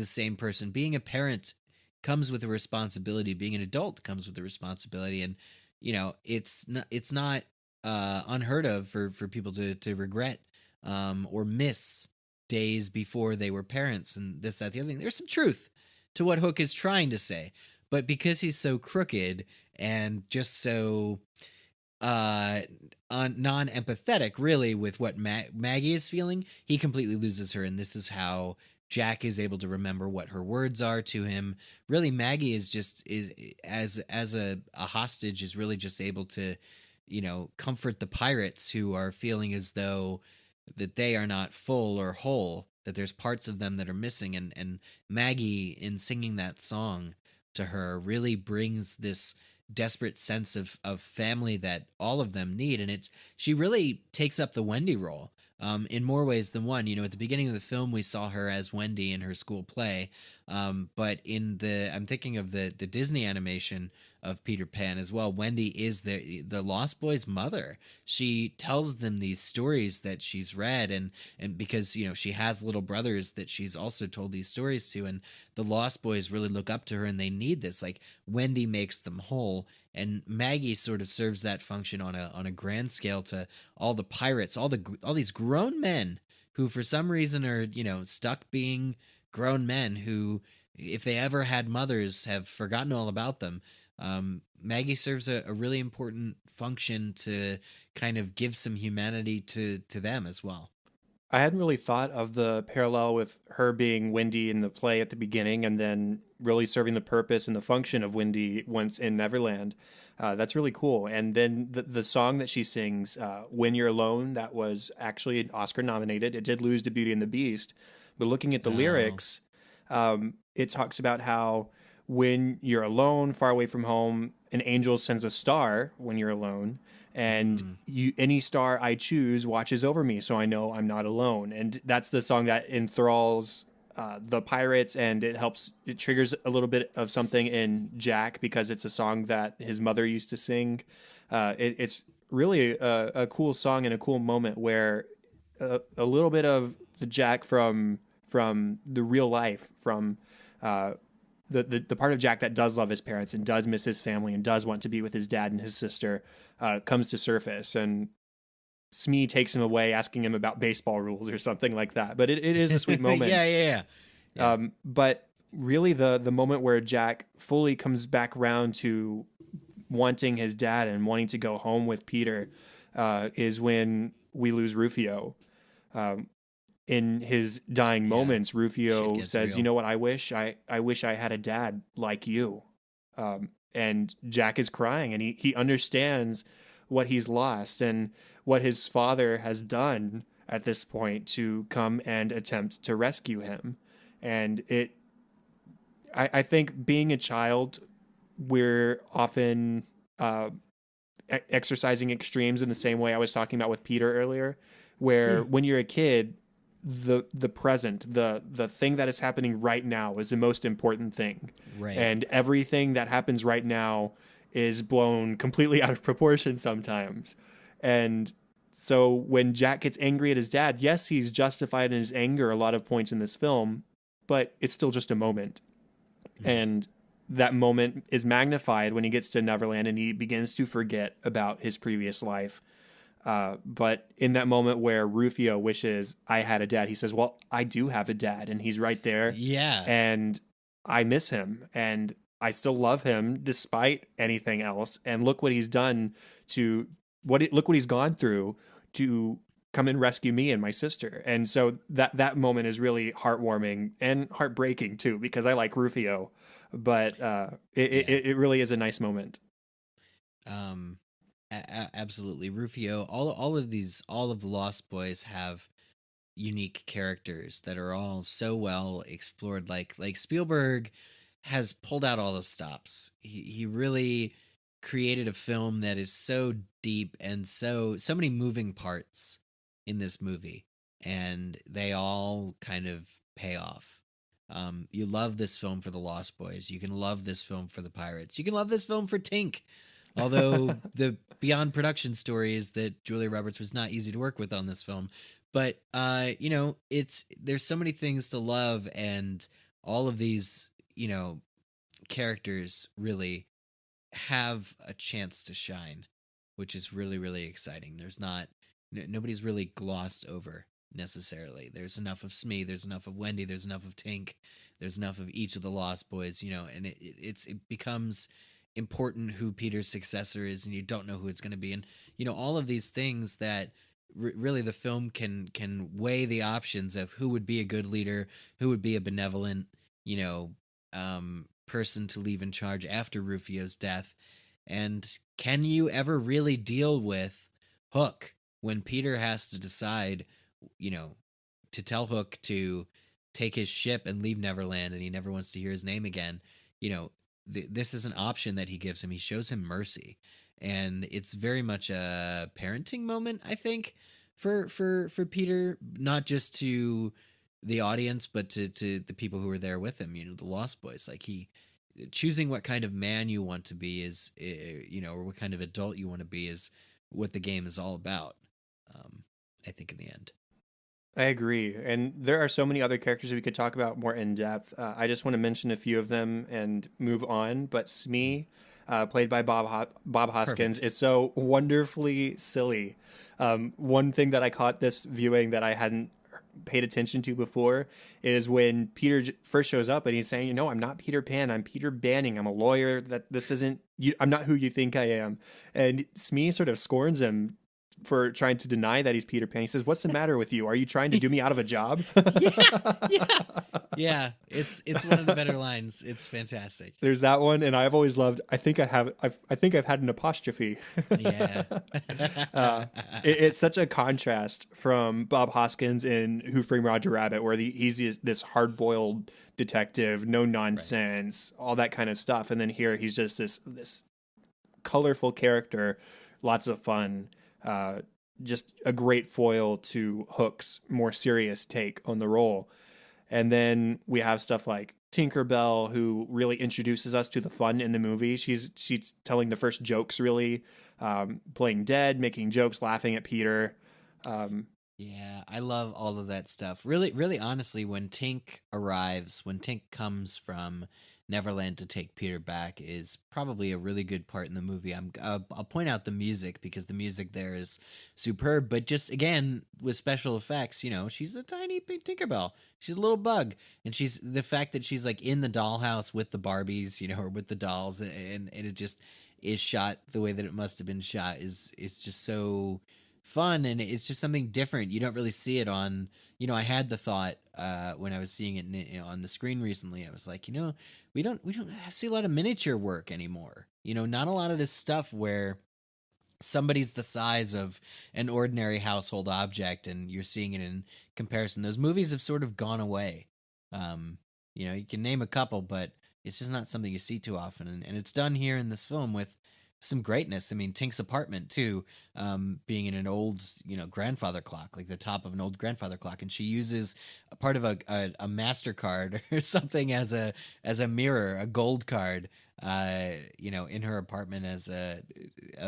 same person. Being a parent comes with a responsibility. Being an adult comes with a responsibility, and it's not unheard of for people to regret or miss days before they were parents, and this, that, the other thing. There's some truth to what Hook is trying to say, but because he's so crooked and just so uh non-empathetic really with what Maggie is feeling, he completely loses her, and this is how Jack is able to remember what her words are to him. Really, Maggie is just is as a hostage is really just able to, comfort the pirates who are feeling as though that they are not full or whole, that there's parts of them that are missing, and Maggie in singing that song to her really brings this desperate sense of family that all of them need, and she really takes up the Wendy role in more ways than one. At the beginning of the film we saw her as Wendy in her school play, but I'm thinking of the Disney animation of Peter Pan as well. Wendy is the Lost Boys' mother. She tells them these stories that she's read, and because she has little brothers that she's also told these stories to, and the Lost Boys really look up to her, and they need this. Like, Wendy makes them whole, and Maggie sort of serves that function on a grand scale to all the pirates, all these grown men who for some reason are stuck being grown men who, if they ever had mothers, have forgotten all about them. Maggie serves a really important function to kind of give some humanity to them as well. I hadn't really thought of the parallel with her being Wendy in the play at the beginning and then really serving the purpose and the function of Wendy once in Neverland. That's really cool. And then the song that she sings, When You're Alone, that was actually Oscar nominated. It did lose to Beauty and the Beast. But looking at the Oh. lyrics, it talks about how when you're alone, far away from home, an angel sends a star when you're alone, and Mm. any star I choose watches over me, so I know I'm not alone. And that's the song that enthralls the pirates, and it triggers a little bit of something in Jack because it's a song that his mother used to sing. It's really a cool song and a cool moment where a little bit of the Jack from the real life, from uh, the part of Jack that does love his parents and does miss his family and does want to be with his dad and his sister, comes to surface. And Smee takes him away, asking him about baseball rules or something like that. But it is a sweet moment. Yeah. But really, the moment where Jack fully comes back around to wanting his dad and wanting to go home with Peter is when we lose Rufio. In his dying Yeah. moments, Shit Rufio gets says, "You real. know what? I wish I had a dad like you." And Jack is crying, and he understands what he's lost and what his father has done at this point to come and attempt to rescue him. And I think being a child, we're often exercising extremes in the same way I was talking about with Peter earlier, where when you're a kid, the present, the thing that is happening right now is the most important thing. Right. And everything that happens right now is blown completely out of proportion sometimes. And so when Jack gets angry at his dad, yes, he's justified in his anger a lot of points in this film, but it's still just a moment. Mm. And that moment is magnified when he gets to Neverland and he begins to forget about his previous life. But in that moment where Rufio wishes I had a dad, he says, "Well, I do have a dad, and he's right there, Yeah. and I miss him, and I still love him despite anything else. And look what he's done to look what he's gone through to come and rescue me and my sister." And so that moment is really heartwarming and heartbreaking too, because I like Rufio, but Yeah. it really is a nice moment. Um, Absolutely. Rufio. All of the Lost Boys have unique characters that are all so well explored. Like Spielberg has pulled out all the stops. He really created a film that is so deep and so many moving parts in this movie, and they all kind of pay off. You love this film for the Lost Boys. You can love this film for the Pirates. You can love this film for Tink. Although the beyond production story is that Julia Roberts was not easy to work with on this film, but it's there's so many things to love, and all of these characters really have a chance to shine, which is really really exciting. There's not nobody's really glossed over necessarily. There's enough of Smee, there's enough of Wendy, there's enough of Tink, there's enough of each of the Lost Boys, and it becomes important who Peter's successor is, and you don't know who it's going to be, and all of these things that really the film can weigh the options of who would be a good leader, who would be a benevolent, person to leave in charge after Rufio's death, and can you ever really deal with Hook when Peter has to decide, to tell Hook to take his ship and leave Neverland, and he never wants to hear his name again. This is an option that he gives him. He shows him mercy, and it's very much a parenting moment, I think, for Peter, not just to the audience, but to the people who were there with him. The Lost Boys. Like, he choosing what kind of man you want to be is, or what kind of adult you want to be is what the game is all about. I think in the end. I agree. And there are so many other characters we could talk about more in depth. I just want to mention a few of them and move on. But Smee, played by Bob Hoskins, is so wonderfully silly. One thing that I caught this viewing that I hadn't paid attention to before is when Peter first shows up and he's saying, I'm not Peter Pan, I'm Peter Banning, I'm a lawyer, that this isn't you, I'm not who you think I am. And Smee sort of scorns him for trying to deny that he's Peter Pan. He says, "What's the matter with you? Are you trying to do me out of a job?" Yeah. It's one of the better lines. It's fantastic. There's that one, and I've always loved. I think I've had an apostrophe. Yeah. It's such a contrast from Bob Hoskins in Who Framed Roger Rabbit, where he's this hard-boiled detective, no nonsense, all that kind of stuff, and then here he's just this colorful character, lots of fun. Just a great foil to Hook's more serious take on the role. And then we have stuff like Tinkerbell, who really introduces us to the fun in the movie. She's telling the first jokes, really, playing dead, making jokes, laughing at Peter. Yeah, I love all of that stuff. Really, really honestly, when Tink comes from Neverland to take Peter back, is probably a really good part in the movie. I'll point out the music, because the music there is superb, but just again with special effects, she's a tiny pink Tinkerbell. She's a little bug, and she's the fact that she's like in the dollhouse with the Barbies, or with the dolls, and it just is shot the way that it must have been shot is just so fun, and it's just something different. You don't really see it on, I had the thought when I was seeing it on the screen recently. I was like, we don't see a lot of miniature work anymore. Not a lot of this stuff where somebody's the size of an ordinary household object and you're seeing it in comparison. Those movies have sort of gone away. You can name a couple, but it's just not something you see too often. And it's done here in this film with some greatness. I mean, Tink's apartment too, being in an old, grandfather clock, like the top of an old grandfather clock, and she uses a part of a MasterCard or something as a mirror, a gold card, in her apartment as a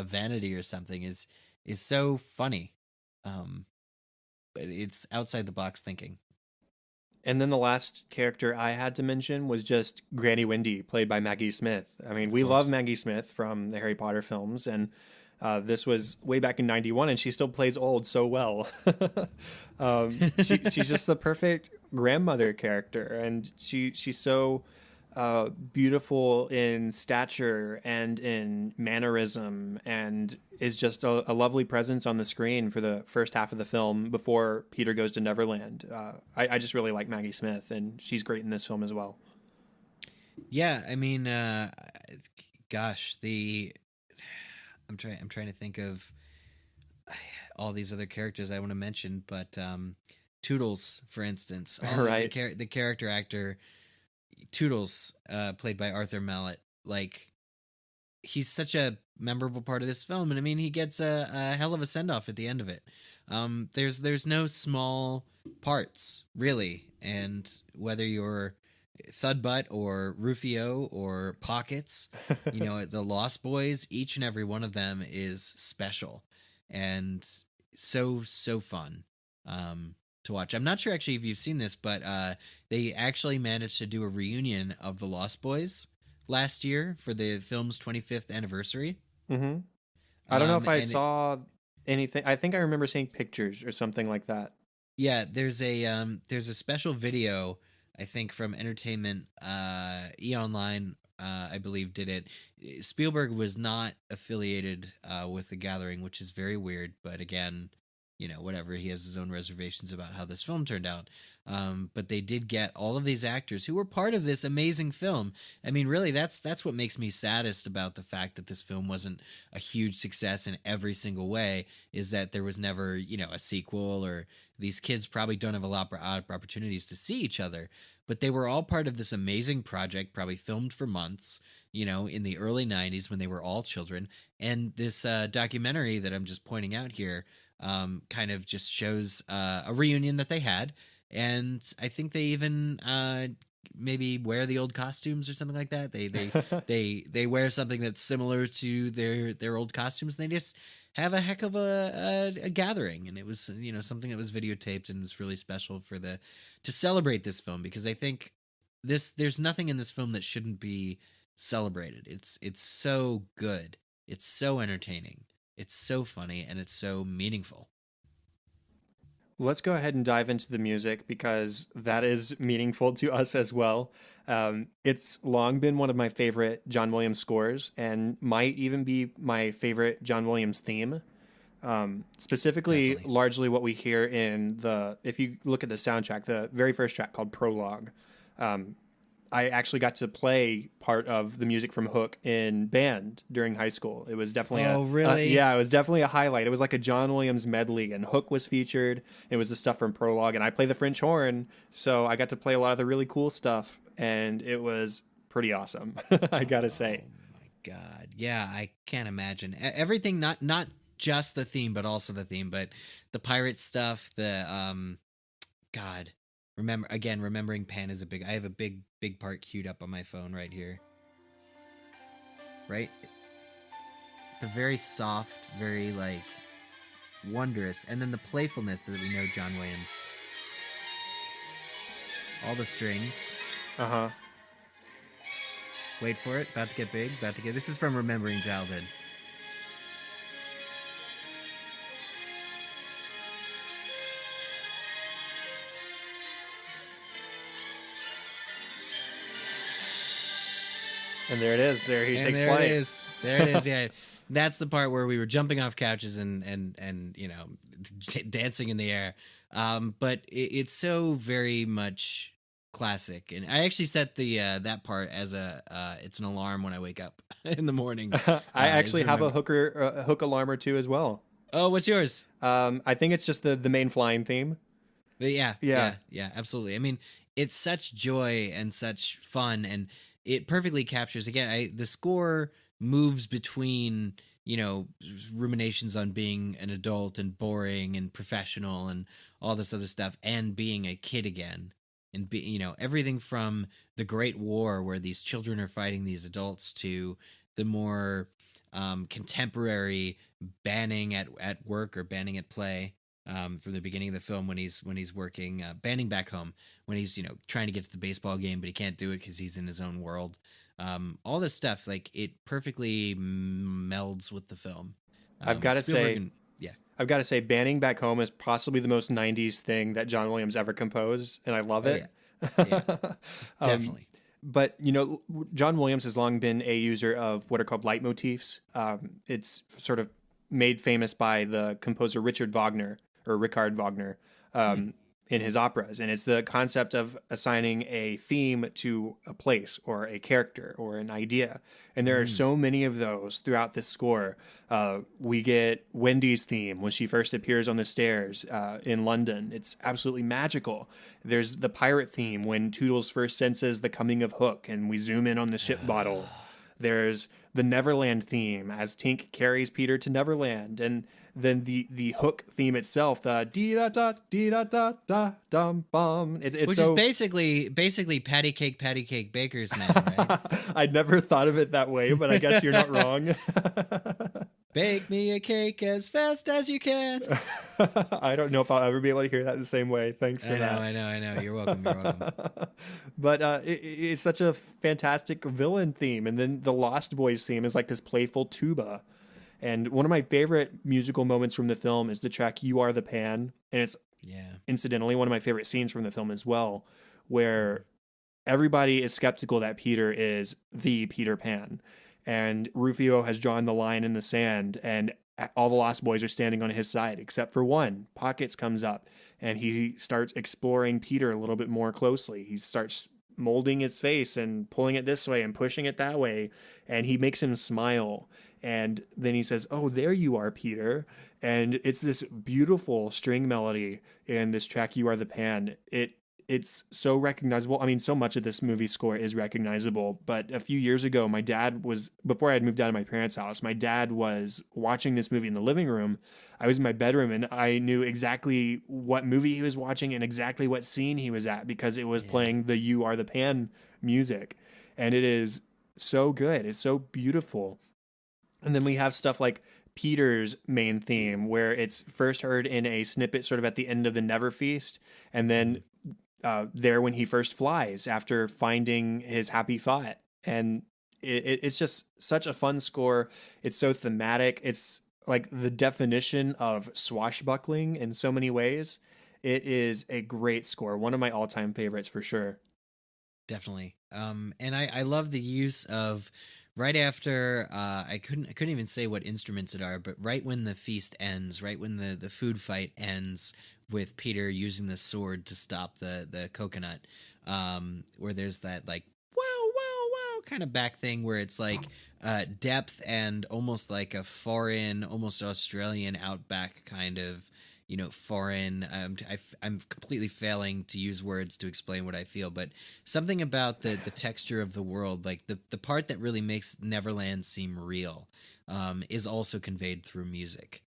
vanity or something is so funny. But it's outside the box thinking. And then the last character I had to mention was just Granny Wendy, played by Maggie Smith. I mean, we love Maggie Smith from the Harry Potter films, and this was way back in '91, and she still plays old so well. She's just the perfect grandmother character, and she's so beautiful in stature and in mannerism, and is just a lovely presence on the screen for the first half of the film before Peter goes to Neverland. I just really like Maggie Smith, and she's great in this film as well. Yeah, I mean, gosh, I'm trying to think of all these other characters I want to mention, but Toodles, for instance, Right. The character actor Toodles, played by Arthur Mallet, like, he's such a memorable part of this film, and I mean, he gets a hell of a send off at the end of it. There's no small parts really, and whether you're Thudbutt or Rufio or Pockets, the Lost Boys, each and every one of them is special and so fun to watch. I'm not sure actually if you've seen this, but they actually managed to do a reunion of the Lost Boys last year for the film's 25th anniversary. Mm-hmm. I don't know if I saw anything. I think I remember seeing pictures or something like that. Yeah, there's a special video I think from Entertainment, E Online, I believe, did it. Spielberg was not affiliated with The Gathering, which is very weird. But again, whatever. He has his own reservations about how this film turned out. But they did get all of these actors who were part of this amazing film. I mean, really, that's what makes me saddest about the fact that this film wasn't a huge success in every single way, is that there was never, a sequel, or these kids probably don't have a lot of opportunities to see each other. But they were all part of this amazing project, probably filmed for months, in the early 90s when they were all children. And this documentary that I'm just pointing out here kind of just shows a reunion that they had. And I think they even maybe wear the old costumes or something like that. They wear something that's similar to their old costumes, and they just have a heck of a gathering. And it was something that was videotaped and was really special to celebrate this film, because I think there's nothing in this film that shouldn't be celebrated. It's so good. It's so entertaining. It's so funny, and it's so meaningful. Let's go ahead and dive into the music, because that is meaningful to us as well. It's long been one of my favorite John Williams scores, and might even be my favorite John Williams theme. Specifically, Definitely. largely what we hear if you look at the soundtrack, the very first track called Prologue. I actually got to play part of the music from Hook in band during high school. It was definitely really? yeah, it was definitely a highlight. It was like a John Williams medley, and Hook was featured. It was the stuff from Prologue, and I play the French horn, so I got to play a lot of the really cool stuff, and it was pretty awesome. I gotta say. Oh my God. Yeah, I can't imagine. Everything, not just the theme, but also the theme, but the pirate stuff, God. Remembering Pan is I have a big part queued up on my phone right here. Right? The very soft, very wondrous, and then the playfulness that we know John Williams. All the strings. Uh-huh. Wait for it. About to get big. This is from Remembering Childhood. And there it is. There he takes flight. There it is. Yeah, that's the part where we were jumping off couches and dancing in the air. But it's so very much classic, and I actually set the that part as it's an alarm when I wake up in the morning. I actually have a hook alarm or two as well. Oh, what's yours? I think it's just the main flying theme. But yeah, absolutely. I mean, it's such joy and such fun, and it perfectly captures, again, the score moves between, ruminations on being an adult and boring and professional and all this other stuff, and being a kid again. And everything from the Great War, where these children are fighting these adults, to the more contemporary banning at work or banning at play. From the beginning of the film, when he's working, banning back home, when he's trying to get to the baseball game, but he can't do it because he's in his own world. All this stuff, it perfectly melds with the film. I've got to say, banning back home is possibly the most '90s thing that John Williams ever composed, and I love it. Yeah. Definitely. But John Williams has long been a user of what are called leitmotifs. It's sort of made famous by the composer Richard Wagner in his operas. And it's the concept of assigning a theme to a place or a character or an idea. And there are so many of those throughout this score. We get Wendy's theme when she first appears on the stairs in London. It's absolutely magical. There's the pirate theme when Toodles first senses the coming of Hook and we zoom in on the ship bottle. There's the Neverland theme as Tink carries Peter to Neverland, and then the Hook theme itself, the dee da da dee da da da dum bum. Which is basically patty cake baker's man, right? I'd never thought of it that way, but I guess you're not wrong. Bake me a cake as fast as you can. I don't know if I'll ever be able to hear that the same way. Thanks for that. I know. You're welcome. But it's such a fantastic villain theme. And then the Lost Boys theme is like this playful tuba. And one of my favorite musical moments from the film is the track You Are the Pan. And it's incidentally one of my favorite scenes from the film as well, where everybody is skeptical that Peter is the Peter Pan. And Rufio has drawn the line in the sand, and all the Lost Boys are standing on his side, except for one. Pockets comes up, and he starts exploring Peter a little bit more closely. He starts molding his face and pulling it this way and pushing it that way, and he makes him smile. And then he says, "Oh, there you are, Peter." And it's this beautiful string melody in this track, "You Are the Pan." It's so recognizable. I mean, so much of this movie score is recognizable. But a few years ago, before I had moved out of my parents' house, my dad was watching this movie in the living room. I was in my bedroom, and I knew exactly what movie he was watching and exactly what scene he was at, because it was playing the "You Are the Pan" music. And it is so good. It's so beautiful. And then we have stuff like Peter's main theme, where it's first heard in a snippet sort of at the end of the Never Feast, and then there when he first flies after finding his happy thought. And it's just such a fun score. It's so thematic. It's like the definition of swashbuckling in so many ways. It is a great score. One of my all-time favorites for sure. Definitely. And I love the use of right after I couldn't even say what instruments it are, but right when the feast ends, right when the food fight ends with Peter using the sword to stop the coconut, where there's that like wow wow wow kind of back thing where it's like depth and almost like a foreign, almost Australian outback kind of, foreign. I'm completely failing to use words to explain what I feel, but something about the texture of the world, like the part that really makes Neverland seem real, is also conveyed through music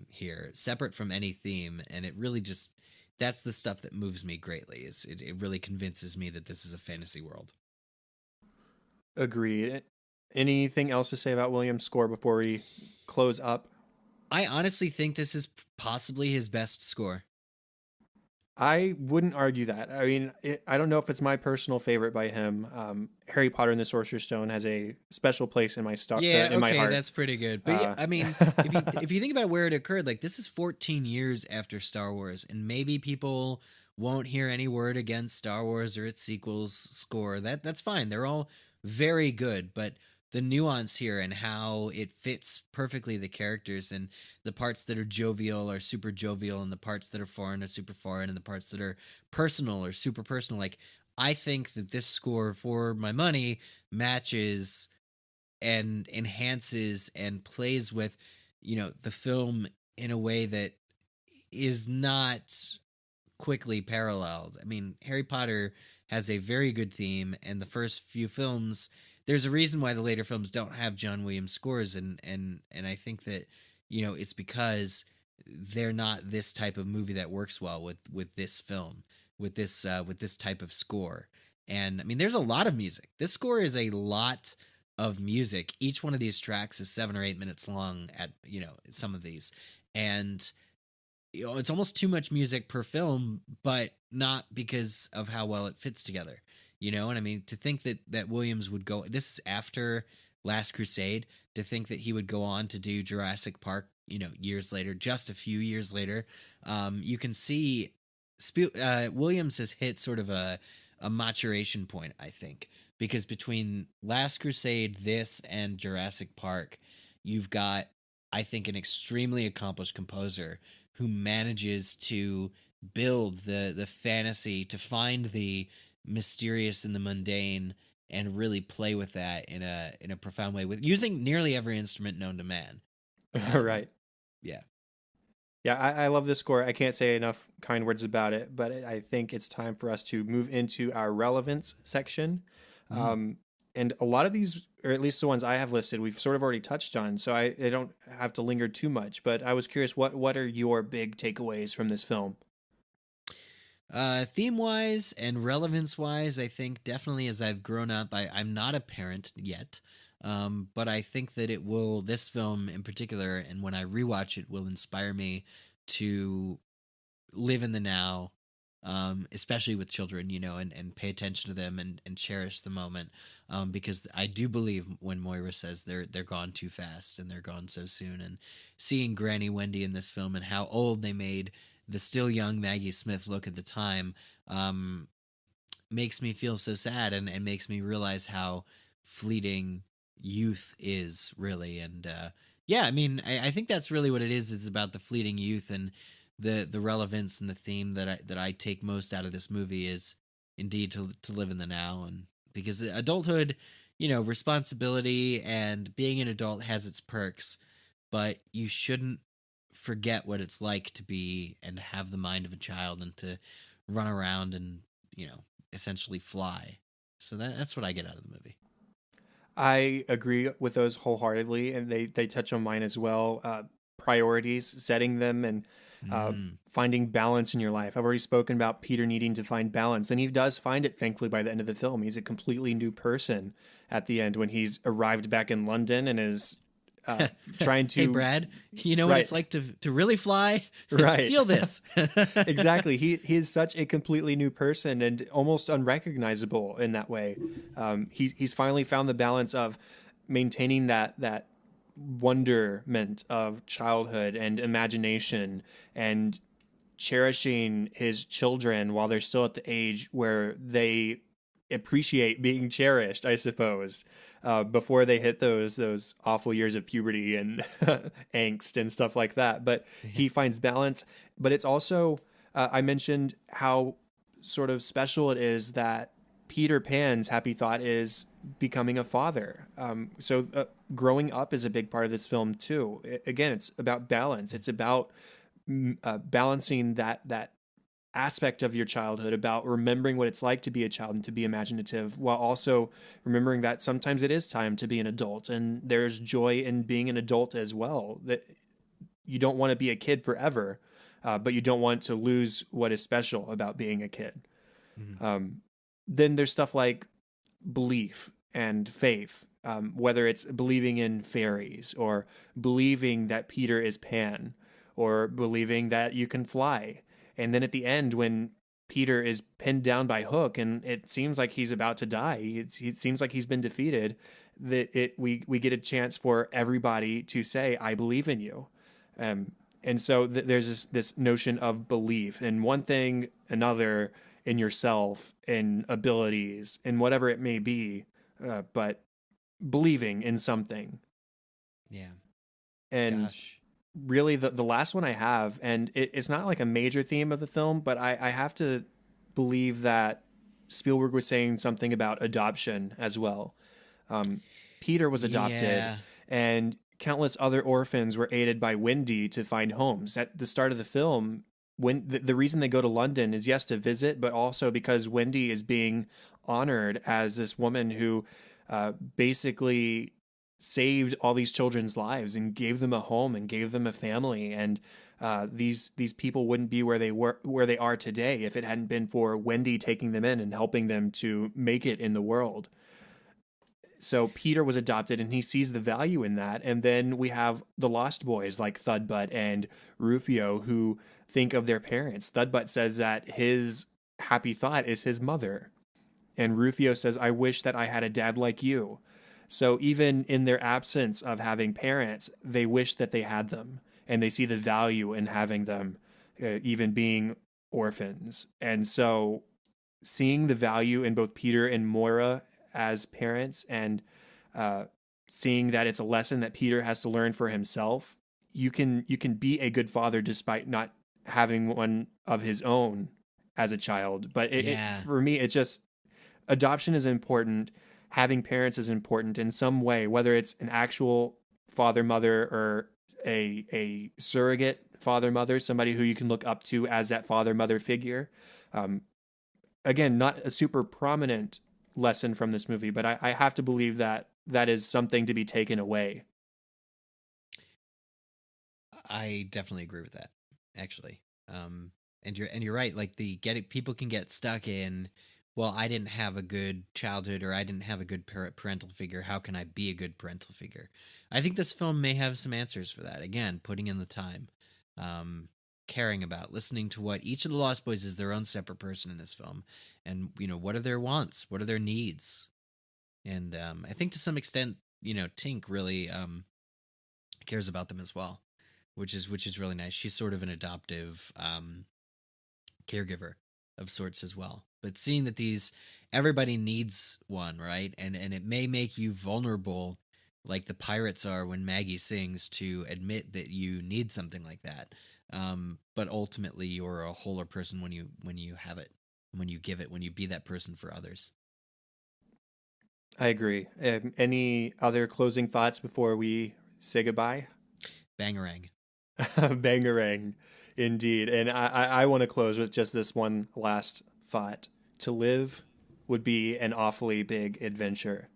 here, separate from any theme, and it really just that's the stuff that moves me greatly. It really convinces me that this is a fantasy world. Agreed. Anything else to say about Williams' score before we close up? I honestly think this is possibly his best score. I wouldn't argue that. I mean, I don't know if it's my personal favorite by him. Harry Potter and the Sorcerer's Stone has a special place in my in my heart. That's pretty good. But yeah, I mean, if you think about where it occurred, like this is 14 years after Star Wars, and maybe people won't hear any word against Star Wars or its sequels score. That's fine. They're all very good, but the nuance here and how it fits perfectly the characters, and the parts that are jovial are super jovial, and the parts that are foreign are super foreign, and the parts that are personal are super personal. Like, I think that this score, for my money, matches and enhances and plays with, the film in a way that is not quickly paralleled. I mean, Harry Potter has a very good theme, and the first few films, there's a reason why the later films don't have John Williams scores, and I think that it's because they're not this type of movie that works well with this film, with this type of score. And I mean, there's a lot of music. This score is a lot of music. Each one of these tracks is 7 or 8 minutes long at some of these, and it's almost too much music per film, but not because of how well it fits together. And I mean, to think that Williams would go, this is after Last Crusade, to think that he would go on to do Jurassic Park, years later, just a few years later, you can see Williams has hit sort of a maturation point, I think, because between Last Crusade, this, and Jurassic Park, you've got, I think, an extremely accomplished composer who manages to build the fantasy, to find the mysterious and the mundane, and really play with that in a profound way, with using nearly every instrument known to man. Right. Yeah. Yeah, I love this score. I can't say enough kind words about it, but I think it's time for us to move into our relevance section. And a lot of these, or at least the ones I have listed, we've sort of already touched on, so I don't have to linger too much. But I was curious, what are your big takeaways from this film? Theme-wise and relevance-wise, I think definitely as I've grown up, I'm not a parent yet, but I think that this film in particular, and when I rewatch it, will inspire me to live in the now, especially with children, and pay attention to them and cherish the moment, because I do believe when Moira says they're gone too fast and they're gone so soon, and seeing Granny Wendy in this film and how old they made the still young Maggie Smith look at the time, makes me feel so sad and makes me realize how fleeting youth is really. And yeah, I mean, I think that's really what it is about the fleeting youth, and the relevance and the theme that I take most out of this movie is indeed to live in the now. And because adulthood, responsibility and being an adult has its perks, but you shouldn't forget what it's like to be and have the mind of a child and to run around and essentially fly. So that's what I get out of the movie. I agree with those wholeheartedly, and they touch on mine as well. Priorities, setting them, and finding balance in your life. I've already spoken about Peter needing to find balance, and he does find it, thankfully, by the end of the film. He's a completely new person at the end when he's arrived back in London and is trying to. Hey, Brad, you know what Right. it's like to really fly? Right. Feel this. Exactly. He is such a completely new person and almost unrecognizable in that way. He's finally found the balance of maintaining that wonderment of childhood and imagination and cherishing his children while they're still at the age where they appreciate being cherished, I suppose, before they hit those awful years of puberty and angst and stuff like that. But he finds balance. But it's also, I mentioned how sort of special it is that Peter Pan's happy thought is becoming a father. So growing up is a big part of this film too. Again, it's about balance. It's about balancing that aspect of your childhood, about remembering what it's like to be a child and to be imaginative, while also remembering that sometimes it is time to be an adult, and there's joy in being an adult as well. That you don't want to be a kid forever, but you don't want to lose what is special about being a kid. Then there's stuff like belief and faith, whether it's believing in fairies or believing that Peter is Pan or believing that you can fly. And then at the end, when Peter is pinned down by Hook and it seems like he's about to die, it seems like he's been defeated, we get a chance for everybody to say, I believe in you. And so there's this notion of belief in one thing, another, in yourself, in abilities, in whatever it may be, but believing in something. Yeah. And Gosh. really, the last one I have, and it's not like a major theme of the film, but I have to believe that Spielberg was saying something about adoption as well. Peter was adopted, Yeah. and countless other orphans were aided by Wendy to find homes. At the start of the film, when the reason they go to London is, yes, to visit, but also because Wendy is being honored as this woman who basically saved all these children's lives and gave them a home and gave them a family. And these people wouldn't be where they are today if it hadn't been for Wendy taking them in and helping them to make it in the world. So Peter was adopted and he sees the value in that. And then we have the Lost Boys like Thudbutt and Rufio who think of their parents. Thudbutt says that his happy thought is his mother. And Rufio says, I wish that I had a dad like you. So even in their absence of having parents, they wish that they had them. And they see the value in having them, even being orphans. And so seeing the value in both Peter and Moira as parents, and seeing that it's a lesson that Peter has to learn for himself, you can be a good father despite not having one of his own as a child. But for me, it's just adoption is important. Having parents is important in some way, whether it's an actual father, mother, or a surrogate father, mother, somebody who you can look up to as that father, mother figure. Again, not a super prominent lesson from this movie, but I have to believe that that is something to be taken away. I definitely agree with that, actually. And you're right. Like people can get stuck in, well, I didn't have a good childhood or I didn't have a good parental figure. How can I be a good parental figure? I think this film may have some answers for that. Again, putting in the time, caring about, listening to what each of the Lost Boys is their own separate person in this film, and what are their wants, what are their needs, and I think to some extent, Tink really cares about them as well, which is really nice. She's sort of an adoptive caregiver of sorts as well. But seeing that everybody needs one, right? And it may make you vulnerable, like the pirates are when Maggie sings, to admit that you need something like that. But ultimately, you're a wholer person when you have it, when you give it, when you be that person for others. I agree. Any other closing thoughts before we say goodbye? Bangarang. Bangarang, indeed. And I want to close with just this one last thought. To live would be an awfully big adventure.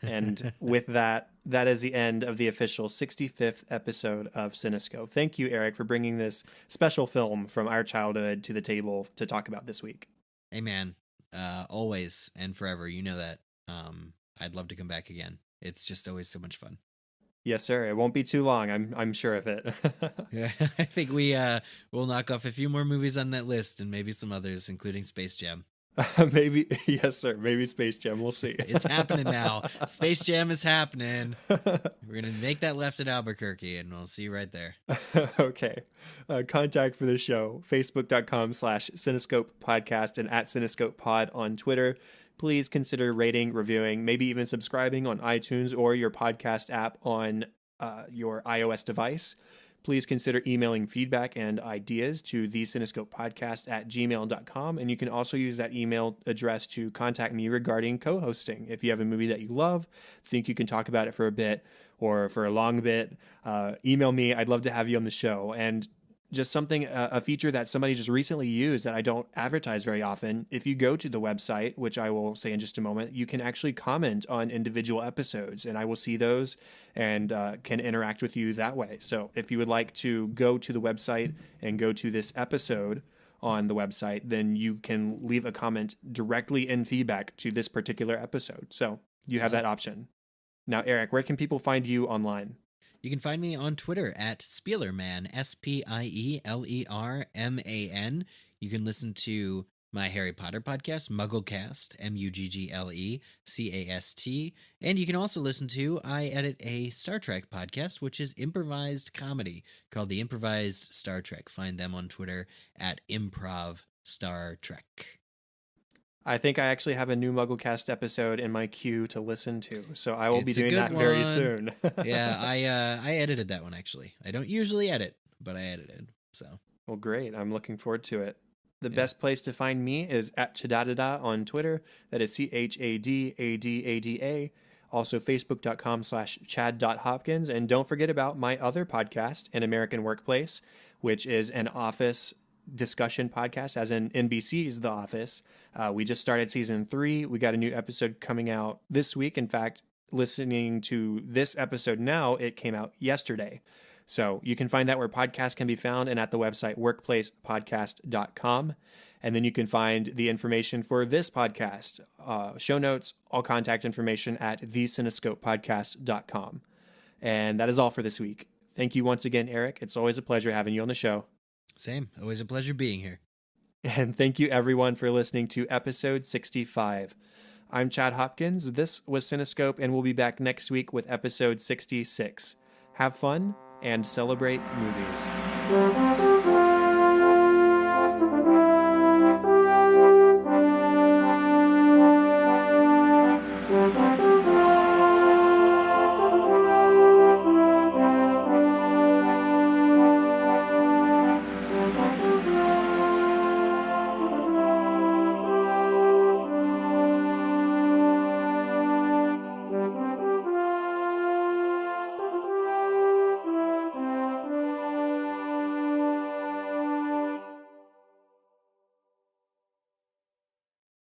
And with that, that is the end of the official 65th episode of Cinescope. Thank you, Eric, for bringing this special film from our childhood to the table to talk about this week. Hey, man, always and forever. You know that. I'd love to come back again. It's just always so much fun. Yes, sir. It won't be too long. I'm sure of it. Yeah, I think we'll knock off a few more movies on that list and maybe some others, including Space Jam. Maybe, yes, sir. Maybe Space Jam. We'll see. It's happening now. Space Jam is happening. We're going to make that left at Albuquerque, and we'll see you right there. Okay. Contact for the show, facebook.com/Cinescope Podcast and @Cinescope Pod on Twitter. Please consider rating, reviewing, maybe even subscribing on iTunes or your podcast app on your iOS device. Please consider emailing feedback and ideas to thecinescopepodcast@gmail.com. And you can also use that email address to contact me regarding co-hosting. If you have a movie that you love, think you can talk about it for a bit or for a long bit, email me. I'd love to have you on the show. And just something, a feature that somebody just recently used that I don't advertise very often. If you go to the website, which I will say in just a moment, you can actually comment on individual episodes and I will see those and can interact with you that way. So if you would like to go to the website and go to this episode on the website, then you can leave a comment directly in feedback to this particular episode. So you have that option. Now, Eric, where can people find you online? You can find me on Twitter at Spielerman, SPIELERMAN. You can listen to my Harry Potter podcast, Mugglecast, MUGGLECAST. And you can also listen to, I edit a Star Trek podcast, which is improvised comedy called The Improvised Star Trek. Find them on Twitter at Improv Star Trek. I think I actually have a new Mugglecast episode in my queue to listen to, so I will be doing that very soon. Yeah, I edited that one, actually. I don't usually edit, but I edited, so. Well, great. I'm looking forward to it. The best place to find me is at Chadadada on Twitter. That is CHADADADA. Also, facebook.com/Chad.Hopkins. And don't forget about my other podcast, An American Workplace, which is an office discussion podcast, as in NBC's The Office. We just started season 3. We got a new episode coming out this week. In fact, listening to this episode now, it came out yesterday. So you can find that where podcasts can be found and at the website workplacepodcast.com. And then you can find the information for this podcast, show notes, all contact information at thecinescopepodcast.com. And that is all for this week. Thank you once again, Eric. It's always a pleasure having you on the show. Same. Always a pleasure being here. And thank you, everyone, for listening to episode 65. I'm Chad Hopkins. This was Cinescope, and we'll be back next week with episode 66. Have fun and celebrate movies.